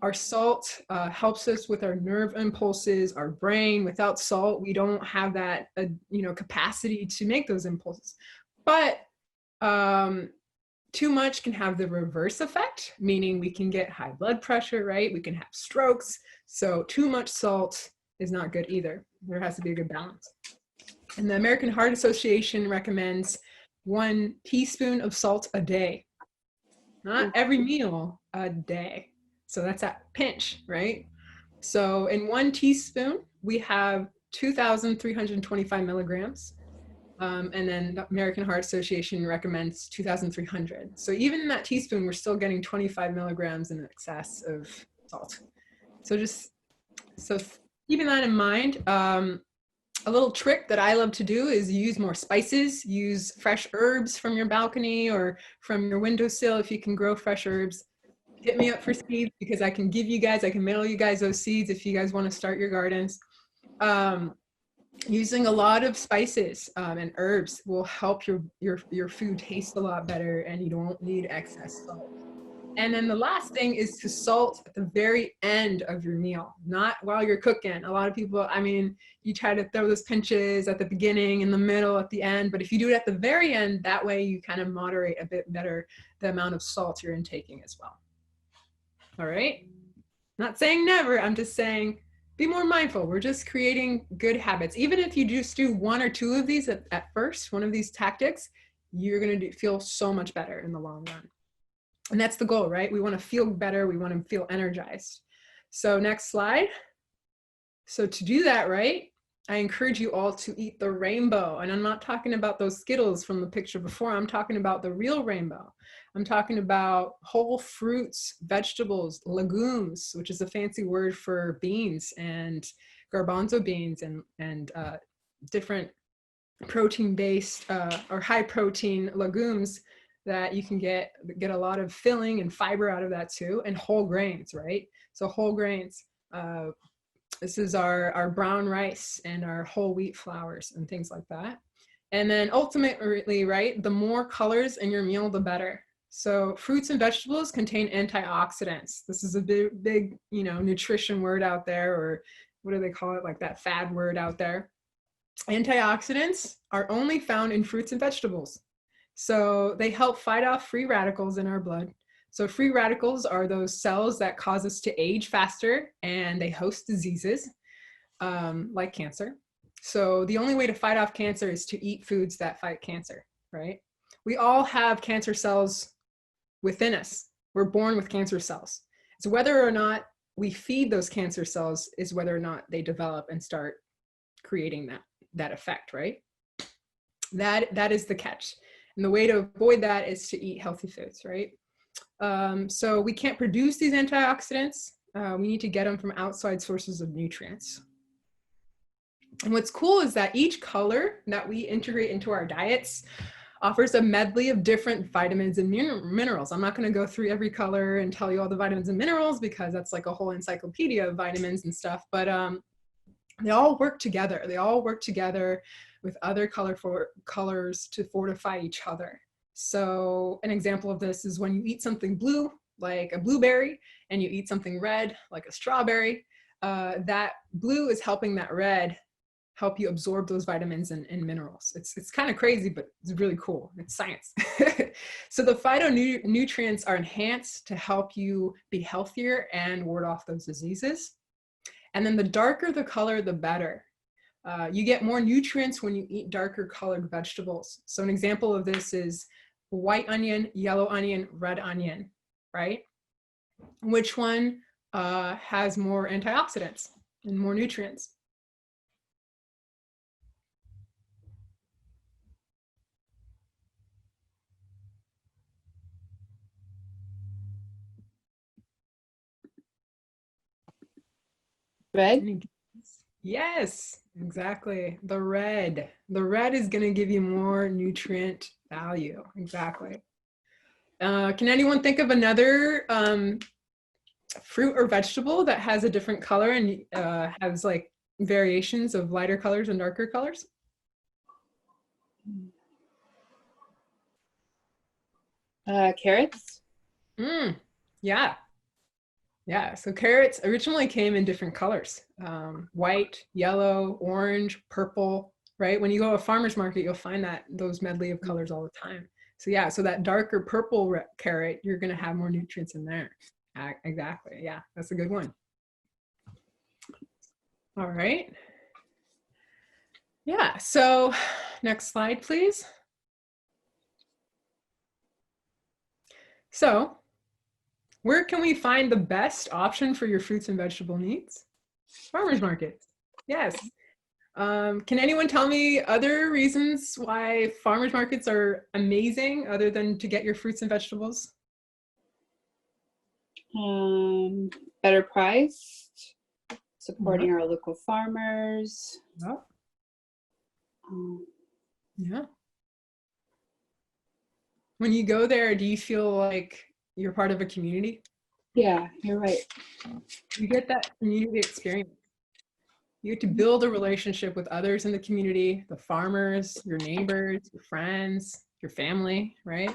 Our salt helps us with our nerve impulses, our brain. Without salt, we don't have that, capacity to make those impulses. But too much can have the reverse effect, meaning we can get high blood pressure, right? We can have strokes. So too much salt is not good either. There has to be a good balance. And the American Heart Association recommends 1 teaspoon of salt a day. Not every meal, a day. So that's a pinch, right? So in 1 teaspoon, we have 2,325 milligrams. And then the American Heart Association recommends 2,300. So even in that teaspoon, we're still getting 25 milligrams in excess of salt. So keeping that in mind, a little trick that I love to do is use more spices, use fresh herbs from your balcony or from your windowsill if you can grow fresh herbs. Hit me up for seeds because I can mail you guys those seeds if you guys want to start your gardens. Using a lot of spices and herbs will help your food taste a lot better, and you don't need excess salt. And then the last thing is to salt at the very end of your meal, not while you're cooking. A lot of people, you try to throw those pinches at the beginning, in the middle, at the end, but if you do it at the very end, that way you kind of moderate a bit better the amount of salt you're intaking as well. All right? Not saying never, I'm just saying be more mindful. We're just creating good habits. Even if you just do 1 or 2 of these at first, one of these tactics, you're going to feel so much better in the long run. And that's the goal, right? We want to feel better. We want to feel energized. So next slide. So to do that, right, I encourage you all to eat the rainbow. And I'm not talking about those Skittles from the picture before. I'm talking about the real rainbow. I'm talking about whole fruits, vegetables, legumes, which is a fancy word for beans and garbanzo beans and different protein-based or high-protein legumes that you can get a lot of filling and fiber out of that too, and whole grains, right? So whole grains. This is our brown rice and our whole wheat flours and things like that. And then ultimately, right, the more colors in your meal, the better. So fruits and vegetables contain antioxidants. This is a big, nutrition word out there, or what do they call it? Like that fad word out there. Antioxidants are only found in fruits and vegetables. So they help fight off free radicals in our blood. So free radicals are those cells that cause us to age faster, and they host diseases like cancer. So the only way to fight off cancer is to eat foods that fight cancer, right? We all have cancer cells within us. We're born with cancer cells. So whether or not we feed those cancer cells is whether or not they develop and start creating that effect, right? That is the catch. And the way to avoid that is to eat healthy foods, right? So we can't produce these antioxidants. We need to get them from outside sources of nutrients. And what's cool is that each color that we integrate into our diets offers a medley of different vitamins and minerals. I'm not going to go through every color and tell you all the vitamins and minerals because that's like a whole encyclopedia of vitamins and stuff, but they all work together. They all work together with other colors to fortify each other. So an example of this is when you eat something blue, like a blueberry, and you eat something red, like a strawberry, that blue is helping that red help you absorb those vitamins and minerals. It's kind of crazy, but it's really cool. It's science. So the phytonutrients are enhanced to help you be healthier and ward off those diseases. And then the darker the color, the better. You get more nutrients when you eat darker colored vegetables. So an example of this is white onion, yellow onion, red onion, right? Which one has more antioxidants and more nutrients? Red? Any guesses? Yes, exactly. The red. The red is going to give you more nutrient value. Exactly. Can anyone think of another fruit or vegetable that has a different color and has like variations of lighter colors and darker colors? Carrots? Yeah. Yeah, so carrots originally came in different colors, white, yellow, orange, purple, right? When you go to a farmer's market, you'll find that those medley of colors all the time. So yeah, so that darker purple carrot, you're gonna have more nutrients in there. Exactly, yeah, that's a good one. All right. Yeah, so next slide, please. So where can we find the best option for your fruits and vegetable needs? Farmers markets. Yes. Can anyone tell me other reasons why farmers markets are amazing other than to get your fruits and vegetables? Better priced, supporting our local farmers. Yeah. Yeah. When you go there, do you feel like you're part of a community? Yeah, you're right. You get that community experience. You get to build a relationship with others in the community, the farmers, your neighbors, your friends, your family, right?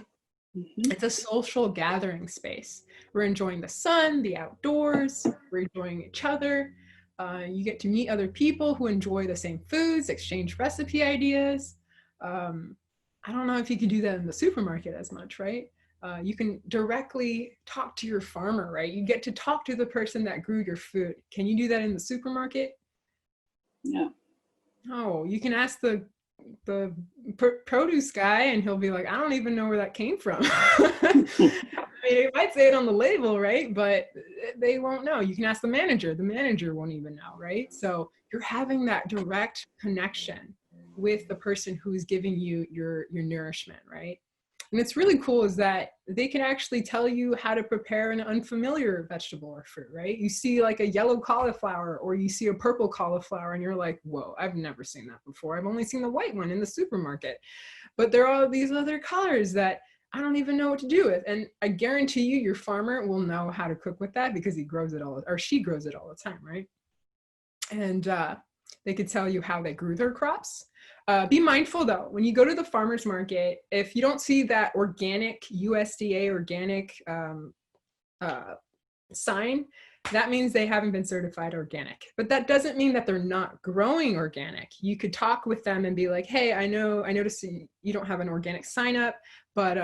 Mm-hmm. It's a social gathering space. We're enjoying the sun, the outdoors, we're enjoying each other. You get to meet other people who enjoy the same foods, exchange recipe ideas. I don't know if you can do that in the supermarket as much, right? You can directly talk to your farmer, right? You get to talk to the person that grew your food. Can you do that in the supermarket? No. Oh, you can ask the produce guy and he'll be like, I don't even know where that came from. I mean, it might say it on the label, right? But they won't know. You can ask the manager won't even know, right? So you're having that direct connection with the person who's giving you your nourishment, right? And it's really cool is that they can actually tell you how to prepare an unfamiliar vegetable or fruit, right? You see like a yellow cauliflower or you see a purple cauliflower and you're like, whoa, I've never seen that before. I've only seen the white one in the supermarket. But there are these other colors that I don't even know what to do with. And I guarantee you your farmer will know how to cook with that because he grows it all, or she grows it all the time, right? And they could tell you how they grew their crops. Be mindful though, when you go to the farmer's market, if you don't see that organic USDA organic sign, that means they haven't been certified organic. But that doesn't mean that they're not growing organic. You could talk with them and be like, hey, I noticed you don't have an organic sign up, but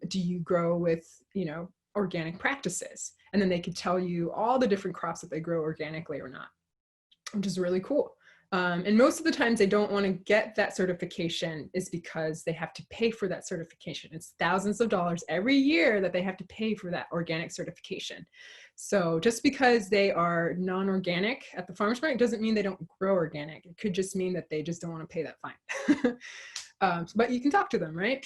do you grow with, organic practices? And then they could tell you all the different crops that they grow organically or not, which is really cool. And most of the times they don't want to get that certification is because they have to pay for that certification. It's thousands of dollars every year that they have to pay for that organic certification. So just because they are non-organic at the farmer's market doesn't mean they don't grow organic. It could just mean that they just don't want to pay that fine. But you can talk to them, right?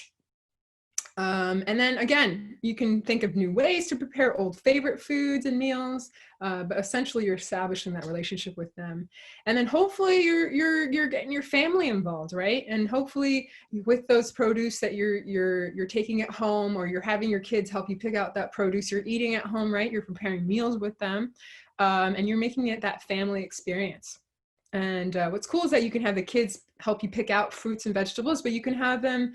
And then again, you can think of new ways to prepare old favorite foods and meals, but essentially you're establishing that relationship with them. And then hopefully you're getting your family involved, right? And hopefully with those produce that you're taking at home, or you're having your kids help you pick out that produce you're eating at home, right? You're preparing meals with them, and you're making it that family experience. And what's cool is that you can have the kids help you pick out fruits and vegetables, but you can have them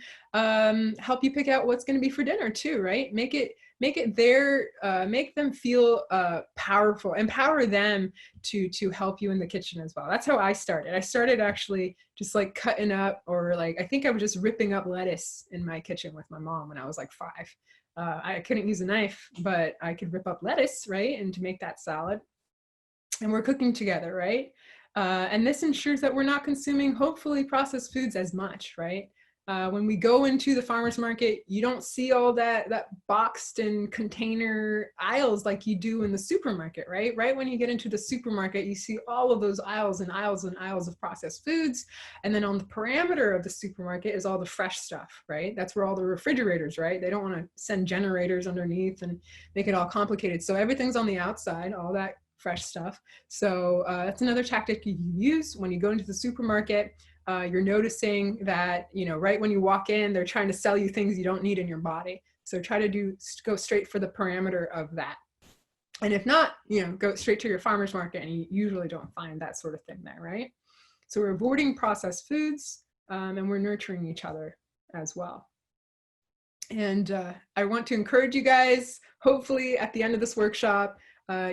help you pick out what's going to be for dinner too, right? Make it their, make them feel powerful, empower them to help you in the kitchen as well. That's how I started. I started actually just like cutting up, or like, I think I was just ripping up lettuce in my kitchen with my mom when I was like 5. I couldn't use a knife, but I could rip up lettuce, right? And to make that salad. And we're cooking together, right? And this ensures that we're not consuming, hopefully, processed foods as much, right? When we go into the farmer's market, you don't see all that boxed and container aisles like you do in the supermarket, right? Right when you get into the supermarket, you see all of those aisles and aisles and aisles of processed foods. And then on the perimeter of the supermarket is all the fresh stuff, right? That's where all the refrigerators, right? They don't want to send generators underneath and make it all complicated. So everything's on the outside, all that fresh stuff. So that's another tactic you can use when you go into the supermarket. You're noticing that, you know, right when you walk in, they're trying to sell you things you don't need in your body. So try to go straight for the parameter of that. And if not, you know, go straight to your farmer's market, and you usually don't find that sort of thing there, right? So we're avoiding processed foods, and we're nurturing each other as well. And I want to encourage you guys, hopefully at the end of this workshop,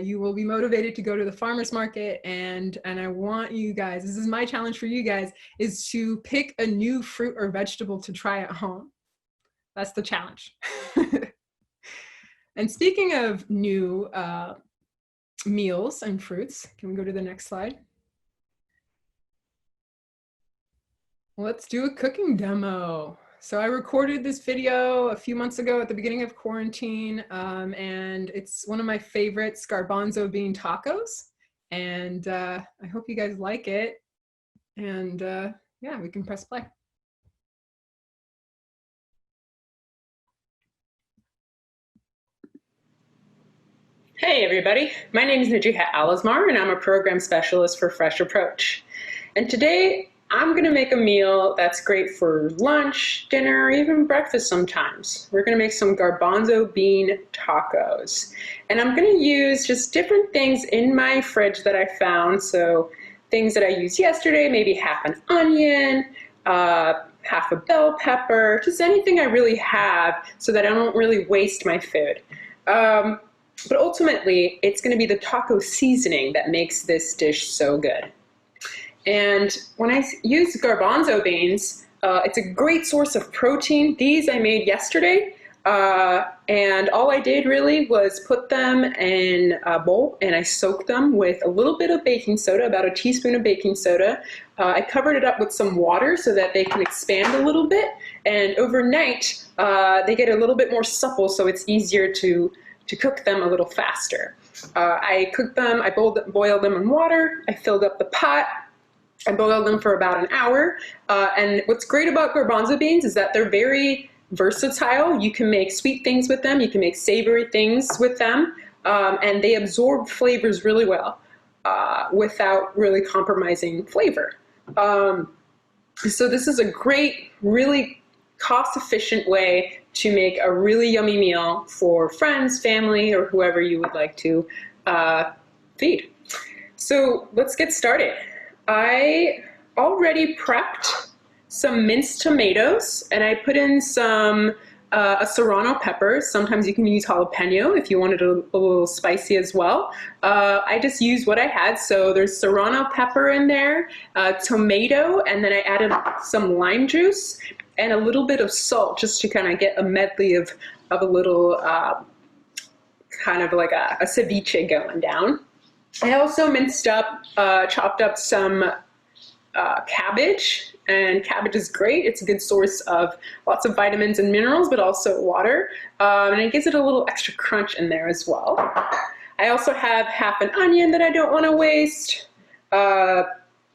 you will be motivated to go to the farmer's market, and I want you guys, this is my challenge for you guys, is to pick a new fruit or vegetable to try at home. That's the challenge. And speaking of new meals and fruits, can we go to the next slide? Let's do a cooking demo. So I recorded this video a few months ago at the beginning of quarantine, and it's one of my favorites, garbanzo bean tacos. And I hope you guys like it. And yeah, we can press play. Hey everybody, my name is Najiha Asmar, and I'm a program specialist for Fresh Approach. And today I'm gonna make a meal that's great for lunch, dinner, or even breakfast sometimes. We're gonna make some garbanzo bean tacos. And I'm gonna use just different things in my fridge that I found. So things that I used yesterday, maybe half an onion, half a bell pepper, just anything I really have so that I don't really waste my food. But ultimately, it's going to be the taco seasoning that makes this dish so good. And when I use garbanzo beans, it's a great source of protein. These I made yesterday, and all I did really was put them in a bowl, and I soaked them with a little bit of baking soda, about a teaspoon of baking soda. I covered it up with some water so that they can expand a little bit, and overnight, they get a little bit more supple, so it's easier to cook them a little faster. I cooked them, I boiled them in water, I filled up the pot, I boiled them for about an hour. And what's great about garbanzo beans is that they're very versatile. You can make sweet things with them, you can make savory things with them, and they absorb flavors really well without really compromising flavor. So this is a great, really cost-efficient way to make a really yummy meal for friends, family, or whoever you would like to feed. So let's get started. I already prepped some minced tomatoes, and I put in some a serrano pepper. Sometimes you can use jalapeno if you wanted a little spicy as well. I just used what I had, so there's serrano pepper in there, tomato, and then I added some lime juice and a little bit of salt just to kind of get a medley of a little kind of like a ceviche going down. I also minced up, chopped up some cabbage, and cabbage is great. It's a good source of lots of vitamins and minerals, but also water, and it gives it a little extra crunch in there as well. I also have half an onion that I don't want to waste,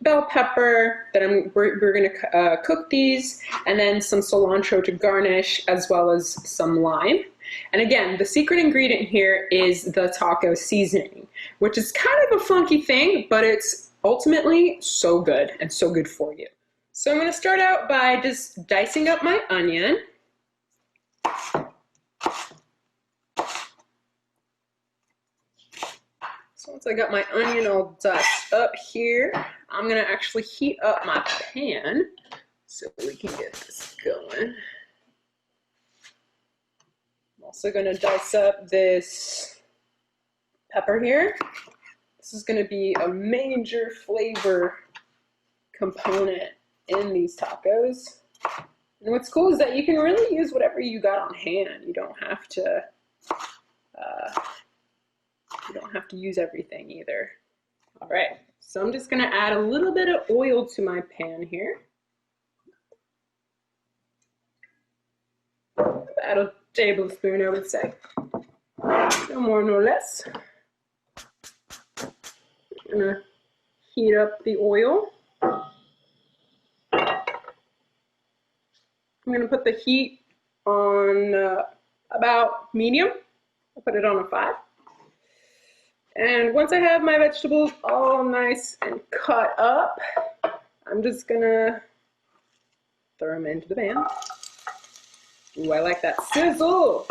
bell pepper that we're going to cook these, and then some cilantro to garnish, as well as some lime. And again, the secret ingredient here is the taco seasoning, which is kind of a funky thing, but it's ultimately so good and so good for you. So I'm going to start out by just dicing up my onion. So once I got my onion all diced up here, I'm going to actually heat up my pan so we can get this going. I'm also going to dice up this pepper here. This is going to be a major flavor component in these tacos. And what's cool is that you can really use whatever you got on hand. You don't have to use everything either. All right, so I'm just going to add a little bit of oil to my pan here. Add a tablespoon, I would say. No more, no less. I'm going to heat up the oil. I'm going to put the heat on about medium. I'll put it on a 5. And once I have my vegetables all nice and cut up, I'm just gonna throw them into the pan. Ooh, I like that sizzle.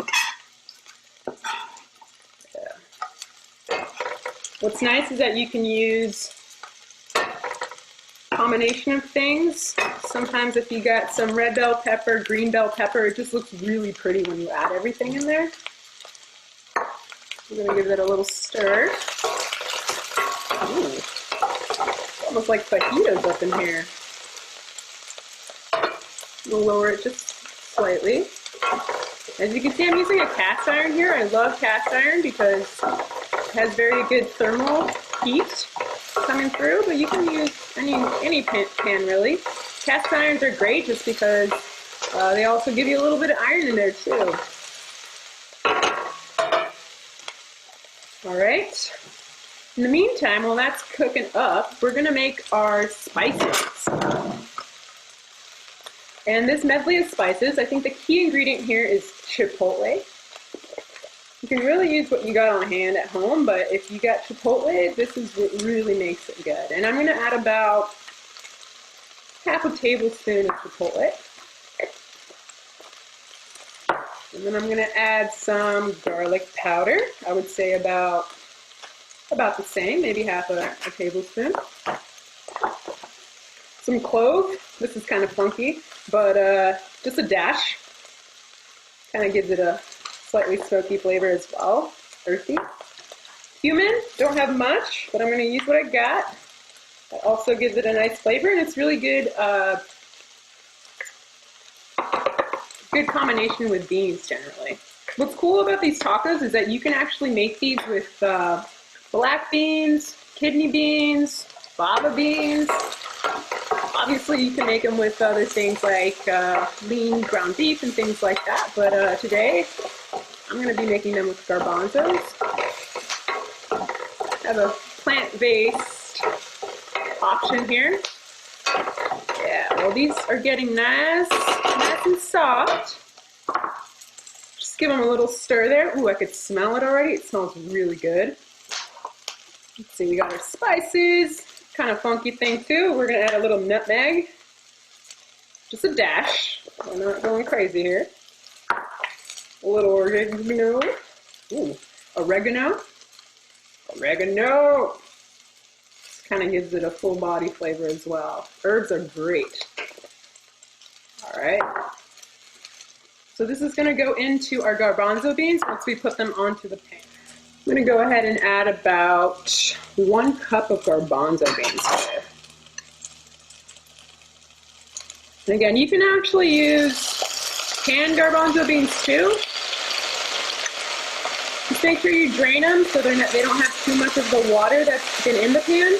Yeah. What's nice is that you can use a combination of things. Sometimes if you got some red bell pepper, green bell pepper, it just looks really pretty when you add everything in there. We're gonna give it a little stir. Ooh, almost like fajitas up in here. We'll lower it just slightly. As you can see, I'm using a cast iron here. I love cast iron because it has very good thermal heat coming through, but you can use any pan really. Cast irons are great just because they also give you a little bit of iron in there too. All right. In the meantime, while that's cooking up, we're gonna make our spices. And this medley of spices, I think the key ingredient here is chipotle. You can really use what you got on hand at home, but if you got chipotle, this is what really makes it good. And I'm gonna add about half a tablespoon of chipotle. And then I'm gonna add some garlic powder. I would say about the same, maybe half a tablespoon. Some clove. This is kind of funky, but just a dash. Kind of gives it a slightly smoky flavor as well, earthy. Cumin, don't have much, but I'm gonna use what I got. That also gives it a nice flavor, and it's really good, good combination with beans generally. What's cool about these tacos is that you can actually make these with black beans, kidney beans, fava beans. Obviously, you can make them with other things like lean ground beef and things like that, but today I'm going to be making them with garbanzos. I have a plant-based option here. Yeah, well, these are getting nice and soft. Just give them a little stir there. Ooh, I could smell it already. It smells really good. Let's see, we got our spices. Kind of funky thing too. We're gonna add a little nutmeg, just a dash. We're not going crazy here. A little oregano. Ooh, oregano. Oregano. This kind of gives it a full body flavor as well. Herbs are great. All right. So this is gonna go into our garbanzo beans once we put them onto the pan. I'm going to go ahead and add about 1 cup of garbanzo beans here. And again, you can actually use canned garbanzo beans too. Just make sure you drain them so they don't have too much of the water that's been in the pan.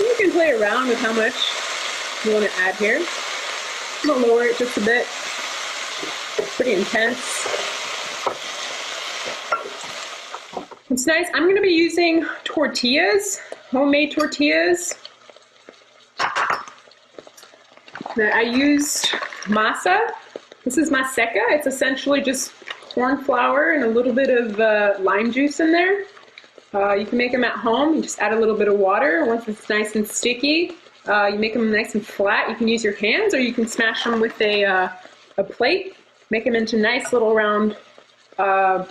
You can play around with how much you want to add here. I'm going to lower it just a bit. It's pretty intense. It's nice. I'm going to be using tortillas, homemade tortillas. I used masa. This is maseca. It's essentially just corn flour and a little bit of lime juice in there. You can make them at home. You just add a little bit of water. Once it's nice and sticky, you make them nice and flat. You can use your hands or you can smash them with a plate. Make them into nice little round flat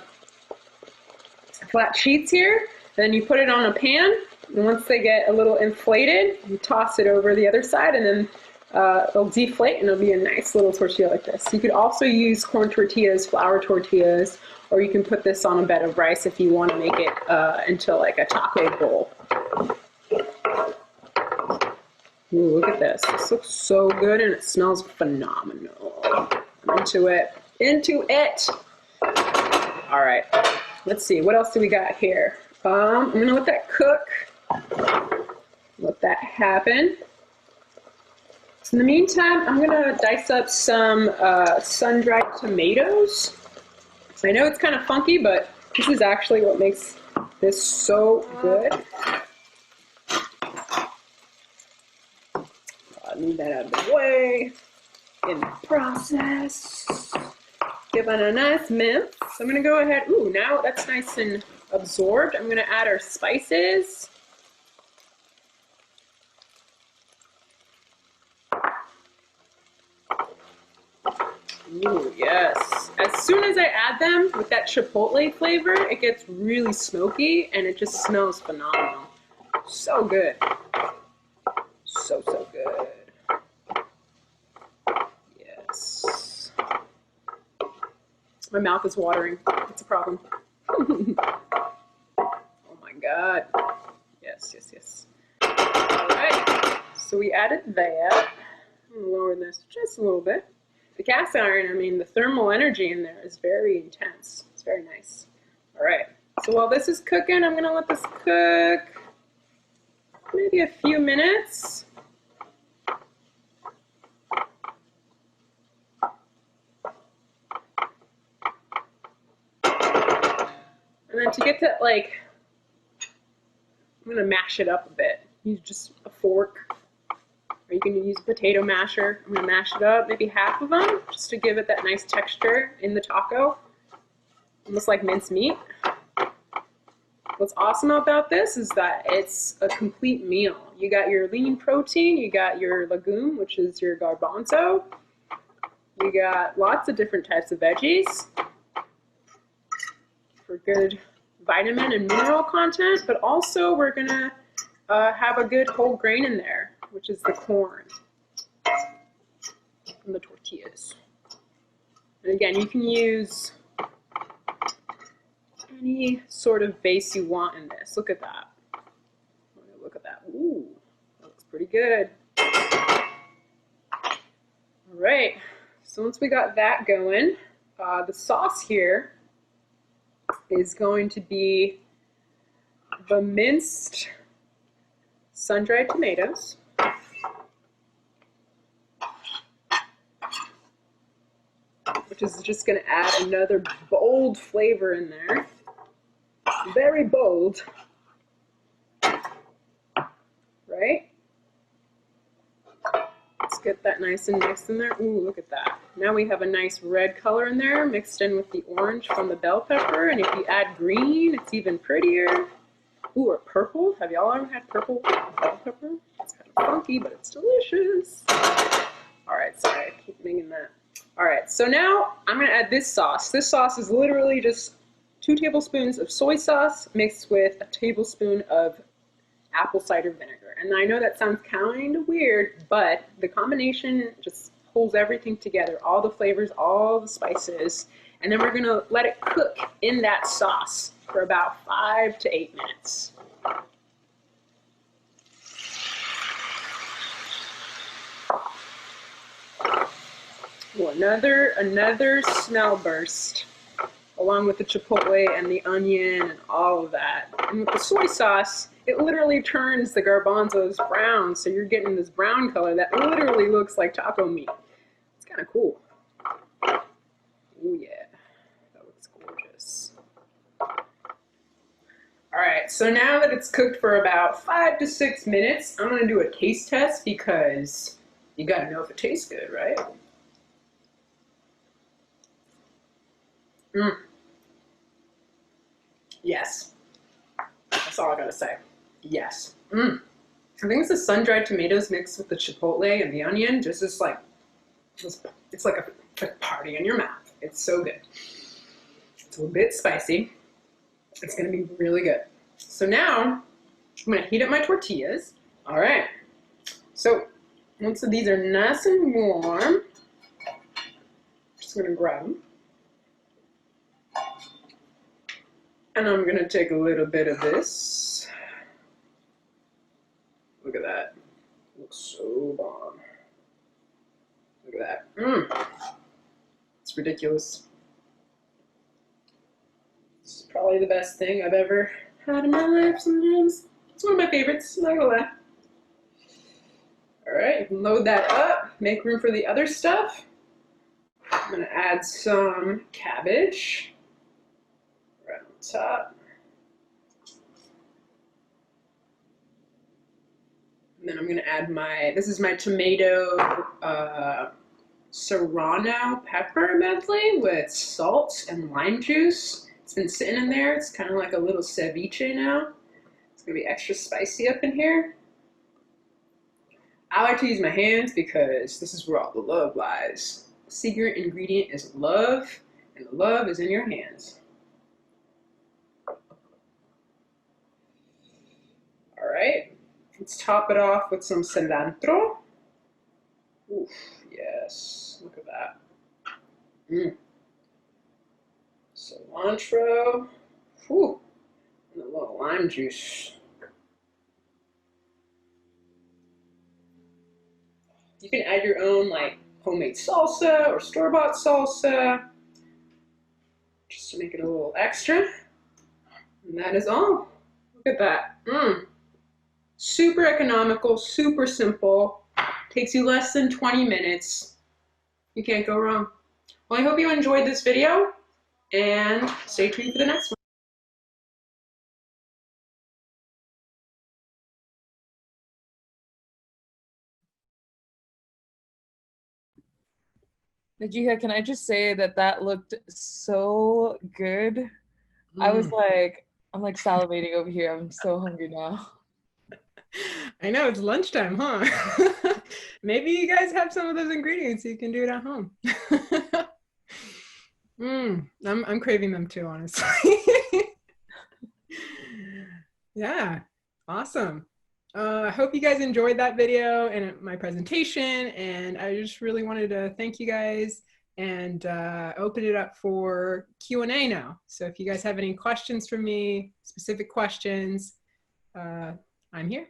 sheets here. Then you put it on a pan. And once they get a little inflated, you toss it over the other side and then it'll deflate and it'll be a nice little tortilla like this. You could also use corn tortillas, flour tortillas, or you can put this on a bed of rice if you want to make it into like a taco bowl. Ooh, look at this. This looks so good and it smells phenomenal. I'm into it. Into it! All right, let's see. What else do we got here? I'm going to let that cook. Let that happen. In the meantime, I'm going to dice up some sun-dried tomatoes. I know it's kind of funky, but this is actually what makes this so good. Move that out of the way. In the process, give it a nice mix. So I'm gonna go ahead, ooh, now that's nice and absorbed. I'm gonna add our spices. Ooh, yes. As soon as I add them with that chipotle flavor, it gets really smoky and it just smells phenomenal. So good. So good. Yes. My mouth is watering. It's a problem. Oh my God. Yes. All right. So we added that. I'm gonna lower this just a little bit. The cast iron, I mean, the thermal energy in there is very intense. It's very nice. All right. So while this is cooking, I'm gonna let this cook maybe a few minutes. And then to get to, like, I'm gonna mash it up a bit. Use just a fork, or you can use a potato masher. I'm gonna mash it up, maybe half of them, just to give it that nice texture in the taco, almost like minced meat. What's awesome about this is that it's a complete meal. You got your lean protein, you got your legume, which is your garbanzo. You got lots of different types of veggies for good vitamin and mineral content, but also we're gonna have a good whole grain in there, which is the corn and the tortillas. And again, you can use any sort of base you want in this. Look at that. Look at that. Ooh, that looks pretty good. All right, so once we got that going, the sauce here is going to be the minced sun-dried tomatoes, which is just going to add another bold flavor in there. Very bold, right? Let's get that nice and mixed in there. Ooh, look at that. Now we have a nice red color in there mixed in with the orange from the bell pepper. And if you add green, it's even prettier. Ooh, or purple. Have y'all ever had purple bell pepper? It's kind of funky, but it's delicious. All right, sorry, I keep making that. All right, so now I'm gonna add this sauce. This sauce is literally just 2 tablespoons of soy sauce mixed with a tablespoon of apple cider vinegar. And I know that sounds kind of weird, but the combination just pulls everything together, all the flavors, all the spices, and then we're gonna let it cook in that sauce for about 5 to 8 minutes. Well, another smell burst, along with the chipotle and the onion and all of that. And with the soy sauce, it literally turns the garbanzos brown, so you're getting this brown color that literally looks like taco meat. It's kind of cool. Oh yeah, that looks gorgeous. All right, so now that it's cooked for about 5 to 6 minutes, I'm gonna do a taste test because you gotta know if it tastes good, right? Yes. That's all I gotta say. Yes. I think it's the sun-dried tomatoes mixed with the chipotle and the onion. Just like, it's like a party in your mouth. It's so good. It's a little bit spicy. It's gonna be really good. So now, I'm gonna heat up my tortillas. All right. So, once these are nice and warm, I'm just gonna grab them. And I'm gonna take a little bit of this. Look at that. It looks so bomb. Look at that. It's ridiculous. It's probably the best thing I've ever had in my life sometimes. It's one of my favorites, not gonna lie. All right, you can load that up, make room for the other stuff. I'm gonna add some cabbage right on top. And then I'm gonna add this is my tomato serrano pepper medley with salt and lime juice. It's been sitting in there. It's kind of like a little ceviche now. It's gonna be extra spicy up in here. I like to use my hands because this is where all the love lies. The secret ingredient is love, and the love is in your hands. All right, let's top it off with some cilantro. Oof, yes, look at that. Cilantro, whew, and a little lime juice. You can add your own like homemade salsa or store-bought salsa just to make it a little extra. And that is all. Look at that. Super economical, super simple. Takes you less than 20 minutes. You can't go wrong. Well, I hope you enjoyed this video and stay tuned for the next one. Najiha, can I just say that looked so good? I was like, I'm like salivating over here. I'm so hungry now. I know, it's lunchtime, huh? Maybe you guys have some of those ingredients so you can do it at home. I'm craving them too, honestly. Yeah, awesome. I hope you guys enjoyed that video and my presentation, and I just really wanted to thank you guys and open it up for Q&A now. So if you guys have any questions for me, specific questions, I'm here.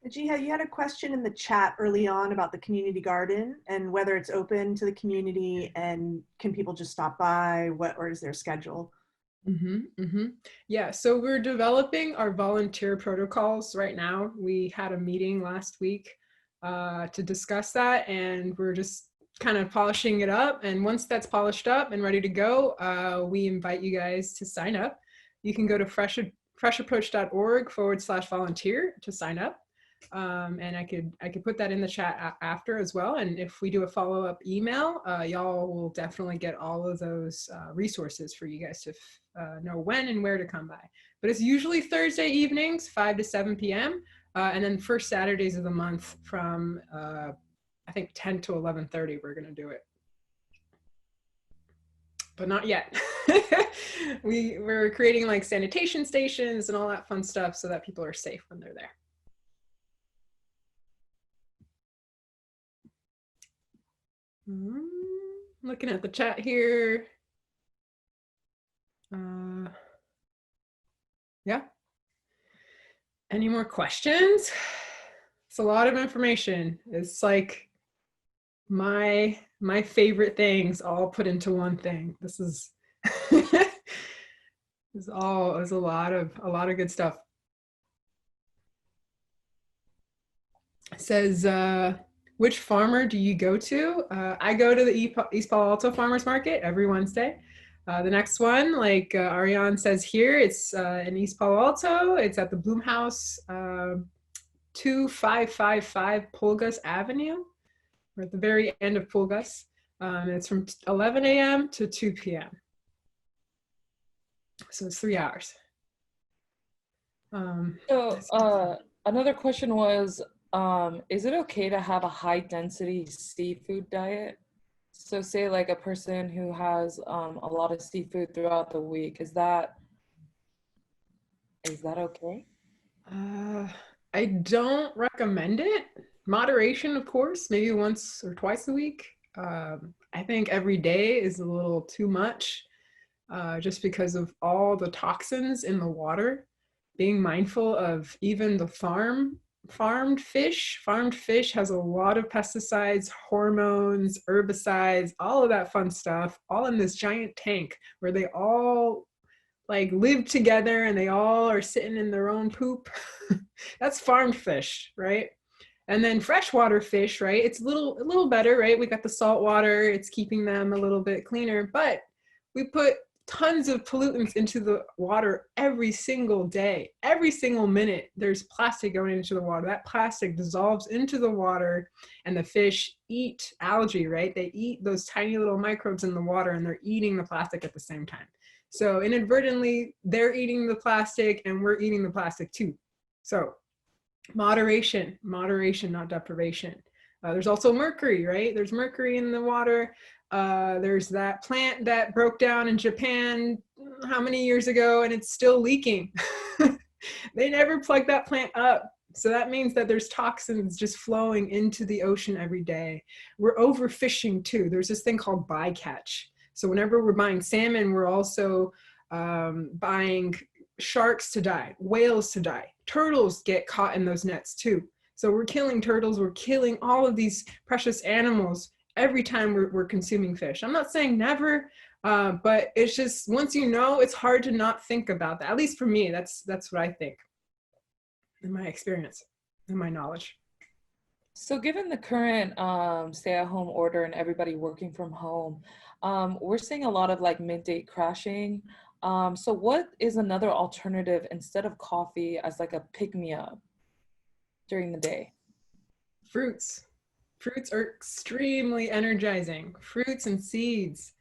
Najiha, you had a question in the chat early on about the community garden and whether it's open to the community and can people just stop by, or is their schedule? Yeah, so we're developing our volunteer protocols right now. We had a meeting last week to discuss that, and we're just kind of polishing it up. And once that's polished up and ready to go, we invite you guys to sign up. You can go to freshapproach.org/volunteer to sign up. And I could put that in the chat after as well. And if we do a follow-up email, y'all will definitely get all of those resources for you guys to know when and where to come by. But it's usually Thursday evenings, 5 to 7 p.m. And then first Saturdays of the month from, I think 10 to 11:30, we're gonna do it. But not yet. We're creating like sanitation stations and all that fun stuff so that people are safe when they're there. Looking at the chat here. Yeah. Any more questions? It's a lot of information. It's like my favorite things all put into one thing. This is is a lot of good stuff. It says which farmer do you go to? I go to the East Palo Alto Farmers Market every Wednesday. The next one, like Ariane says here, it's in East Palo Alto. It's at the Bloomhouse, 2555 Pulgas Avenue. We're at the very end of Pulgas. It's from 11 a.m. to 2 p.m. So it's 3 hours. So another question was, is it okay to have a high density seafood diet? So say like a person who has a lot of seafood throughout the week, is that okay? I don't recommend it. Moderation, of course, maybe once or twice a week. I think every day is a little too much, just because of all the toxins in the water. Being mindful of even the farmed fish. Farmed fish has a lot of pesticides, hormones, herbicides, all of that fun stuff, all in this giant tank where they all like live together and they all are sitting in their own poop. That's farmed fish, right? And then freshwater fish, right? It's a little better, right? We got the salt water, it's keeping them a little bit cleaner, but we put tons of pollutants into the water every single day. Every single minute, there's plastic going into the water. That plastic dissolves into the water, and the fish eat algae, right? They eat those tiny little microbes in the water, and they're eating the plastic at the same time. So inadvertently, they're eating the plastic, and we're eating the plastic too. So moderation, not deprivation. There's also mercury, right? There's mercury in the water. There's that plant that broke down in Japan how many years ago, and it's still leaking. They never plugged that plant up. So that means that there's toxins just flowing into the ocean every day. We're overfishing too. There's this thing called bycatch. So whenever we're buying salmon, we're also buying sharks to die, whales to die. Turtles get caught in those nets too. So we're killing turtles, we're killing all of these precious animals every time we're consuming fish. I'm not saying never, but it's just, once you know, it's hard to not think about that. At least for me, that's what I think, in my experience, in my knowledge. So given the current stay-at-home order and everybody working from home, we're seeing a lot of like midday crashing. So what is another alternative instead of coffee as like a pick-me-up during the day? Fruits. Fruits are extremely energizing. Fruits and seeds.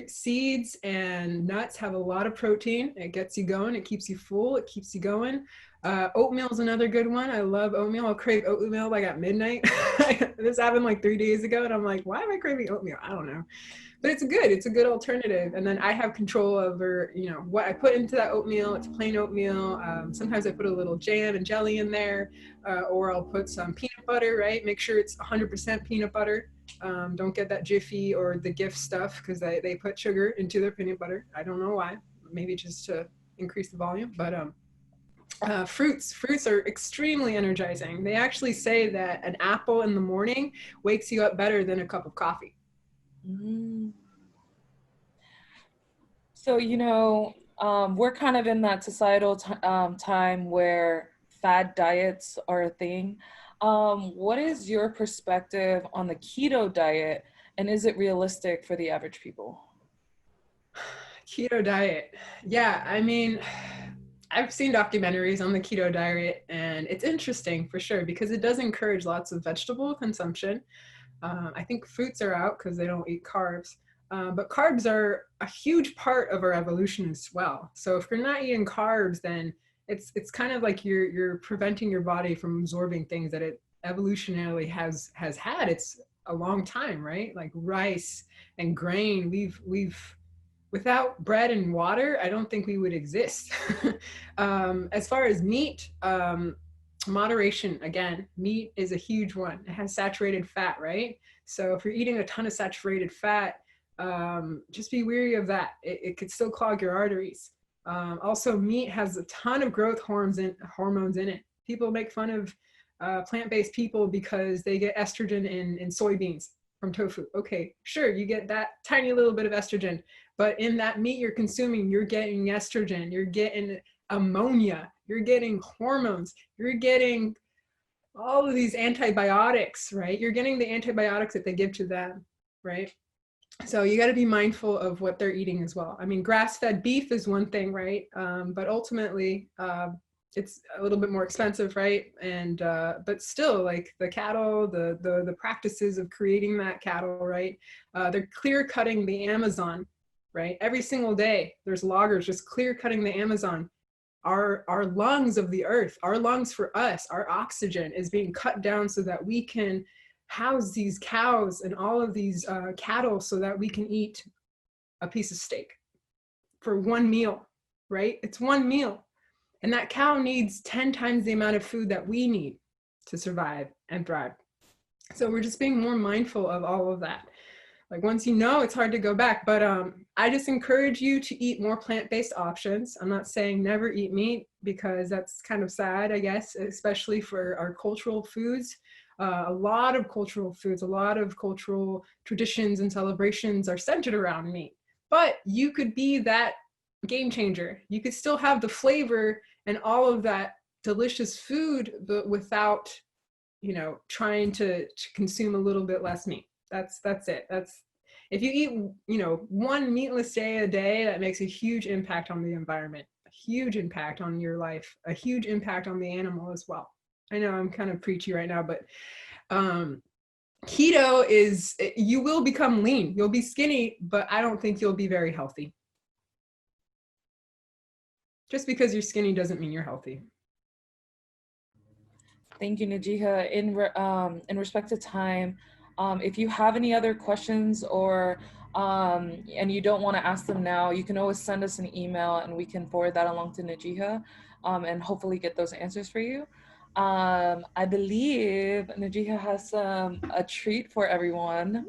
Seeds and nuts have a lot of protein. It gets you going. It keeps you full. It keeps you going. Oatmeal is another good one. I love oatmeal. I'll crave oatmeal like at midnight. This happened like 3 days ago, and I'm like, why am I craving oatmeal? I don't know. But it's a good alternative. And then I have control over, you know, what I put into that oatmeal. It's plain oatmeal. Sometimes I put a little jam and jelly in there, or I'll put some peanut butter, right? Make sure it's 100% peanut butter. Don't get that Jiffy or the Gift stuff, because they put sugar into their peanut butter. I don't know why. Maybe just to increase the volume. But fruits are extremely energizing. They actually say that an apple in the morning wakes you up better than a cup of coffee. So, you know, we're kind of in that societal time where fad diets are a thing. What is your perspective on the keto diet, and is it realistic for the average people? Keto diet. Yeah, I mean, I've seen documentaries on the keto diet, and it's interesting for sure because it does encourage lots of vegetable consumption. I think fruits are out because they don't eat carbs. But carbs are a huge part of our evolution as well. So if you're not eating carbs, then it's kind of like you're preventing your body from absorbing things that it evolutionarily has had. It's a long time, right? Like rice and grain. We've without bread and water, I don't think we would exist. As far as meat, moderation, again, meat is a huge one. It has saturated fat, right? So if you're eating a ton of saturated fat, just be wary of that. It could still clog your arteries. Also, meat has a ton of growth hormones in it. People make fun of plant-based people because they get estrogen in soybeans from tofu. Okay, sure, you get that tiny little bit of estrogen, but in that meat you're consuming, you're getting estrogen, you're getting ammonia, you're getting hormones, you're getting all of these antibiotics, right? You're getting the antibiotics that they give to them, right? So you got to be mindful of what they're eating as well. I mean, grass-fed beef is one thing, right? But ultimately, it's a little bit more expensive, right? And but still, like the cattle, the practices of creating that cattle, right? They're clear cutting the Amazon, right? Every single day, there's loggers just clear cutting the Amazon. Our lungs of the earth, our lungs for us, our oxygen is being cut down so that we can house these cows and all of these cattle so that we can eat a piece of steak for one meal, right? It's one meal. And that cow needs 10 times the amount of food that we need to survive and thrive. So we're just being more mindful of all of that. Like once you know, it's hard to go back. But I just encourage you to eat more plant-based options. I'm not saying never eat meat because that's kind of sad, I guess, especially for our cultural foods. A lot of cultural foods, a lot of cultural traditions and celebrations are centered around meat. But you could be that game changer. You could still have the flavor and all of that delicious food, but without, you know, trying to consume a little bit less meat. That's it. if you eat, you know, one meatless day a day, that makes a huge impact on the environment, a huge impact on your life, a huge impact on the animal as well. I know I'm kind of preachy right now, but keto is, you will become lean. You'll be skinny, but I don't think you'll be very healthy. Just because you're skinny doesn't mean you're healthy. Thank you, Najiha. In respect to time, if you have any other questions or and you don't want to ask them now, you can always send us an email and we can forward that along to Najiha and hopefully get those answers for you. I believe Najiha has a treat for everyone.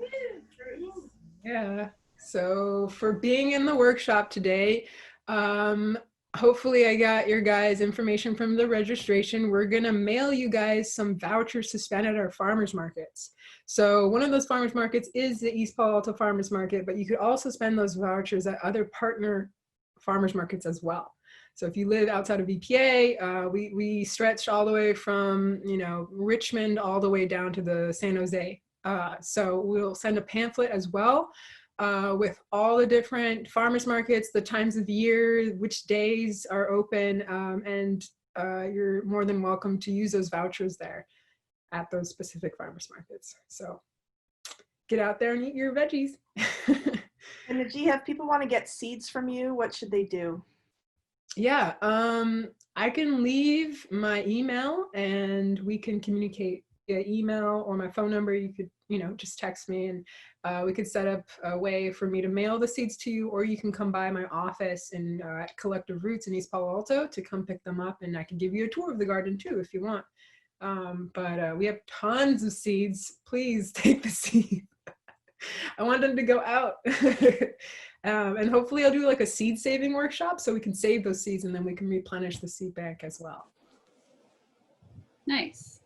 Yeah. So for being in the workshop today, hopefully I got your guys' information from the registration. We're gonna mail you guys some vouchers to spend at our farmers markets. So one of those farmers markets is the East Palo Alto Farmers Market, but you could also spend those vouchers at other partner farmers markets as well. So if you live outside of EPA, we stretch all the way from, you know, Richmond all the way down to the San Jose. So we'll send a pamphlet as well with all the different farmers markets, the times of year, which days are open, and you're more than welcome to use those vouchers there at those specific farmers markets. So get out there and eat your veggies. And Najiha, if people want to get seeds from you, what should they do? Yeah, I can leave my email and we can communicate via email or my phone number. You could, you know, just text me and we could set up a way for me to mail the seeds to you, or you can come by my office in at Collective Roots in East Palo Alto to come pick them up, and I can give you a tour of the garden too if you want. But we have tons of seeds. Please take the seeds. I want them to go out. And hopefully I'll do like a seed saving workshop so we can save those seeds and then we can replenish the seed bank as well. Nice.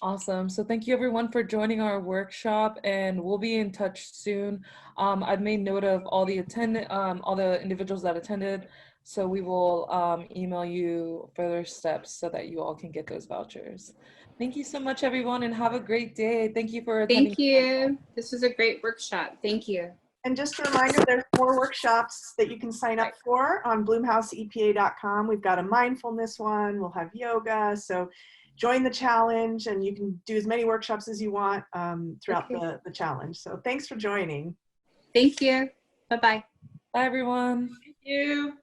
Awesome. So thank you everyone for joining our workshop, and we'll be in touch soon. I've made note of all the all the individuals that attended, so we will email you further steps so that you all can get those vouchers. Thank you so much, everyone, and have a great day. Thank you for attending. Thank you. This was a great workshop. Thank you. And just a reminder, there's more workshops that you can sign up for on bloomhouseepa.com. We've got a mindfulness one, we'll have yoga. So join the challenge and you can do as many workshops as you want throughout the challenge. So thanks for joining. Thank you. Bye-bye. Bye, everyone. Thank you.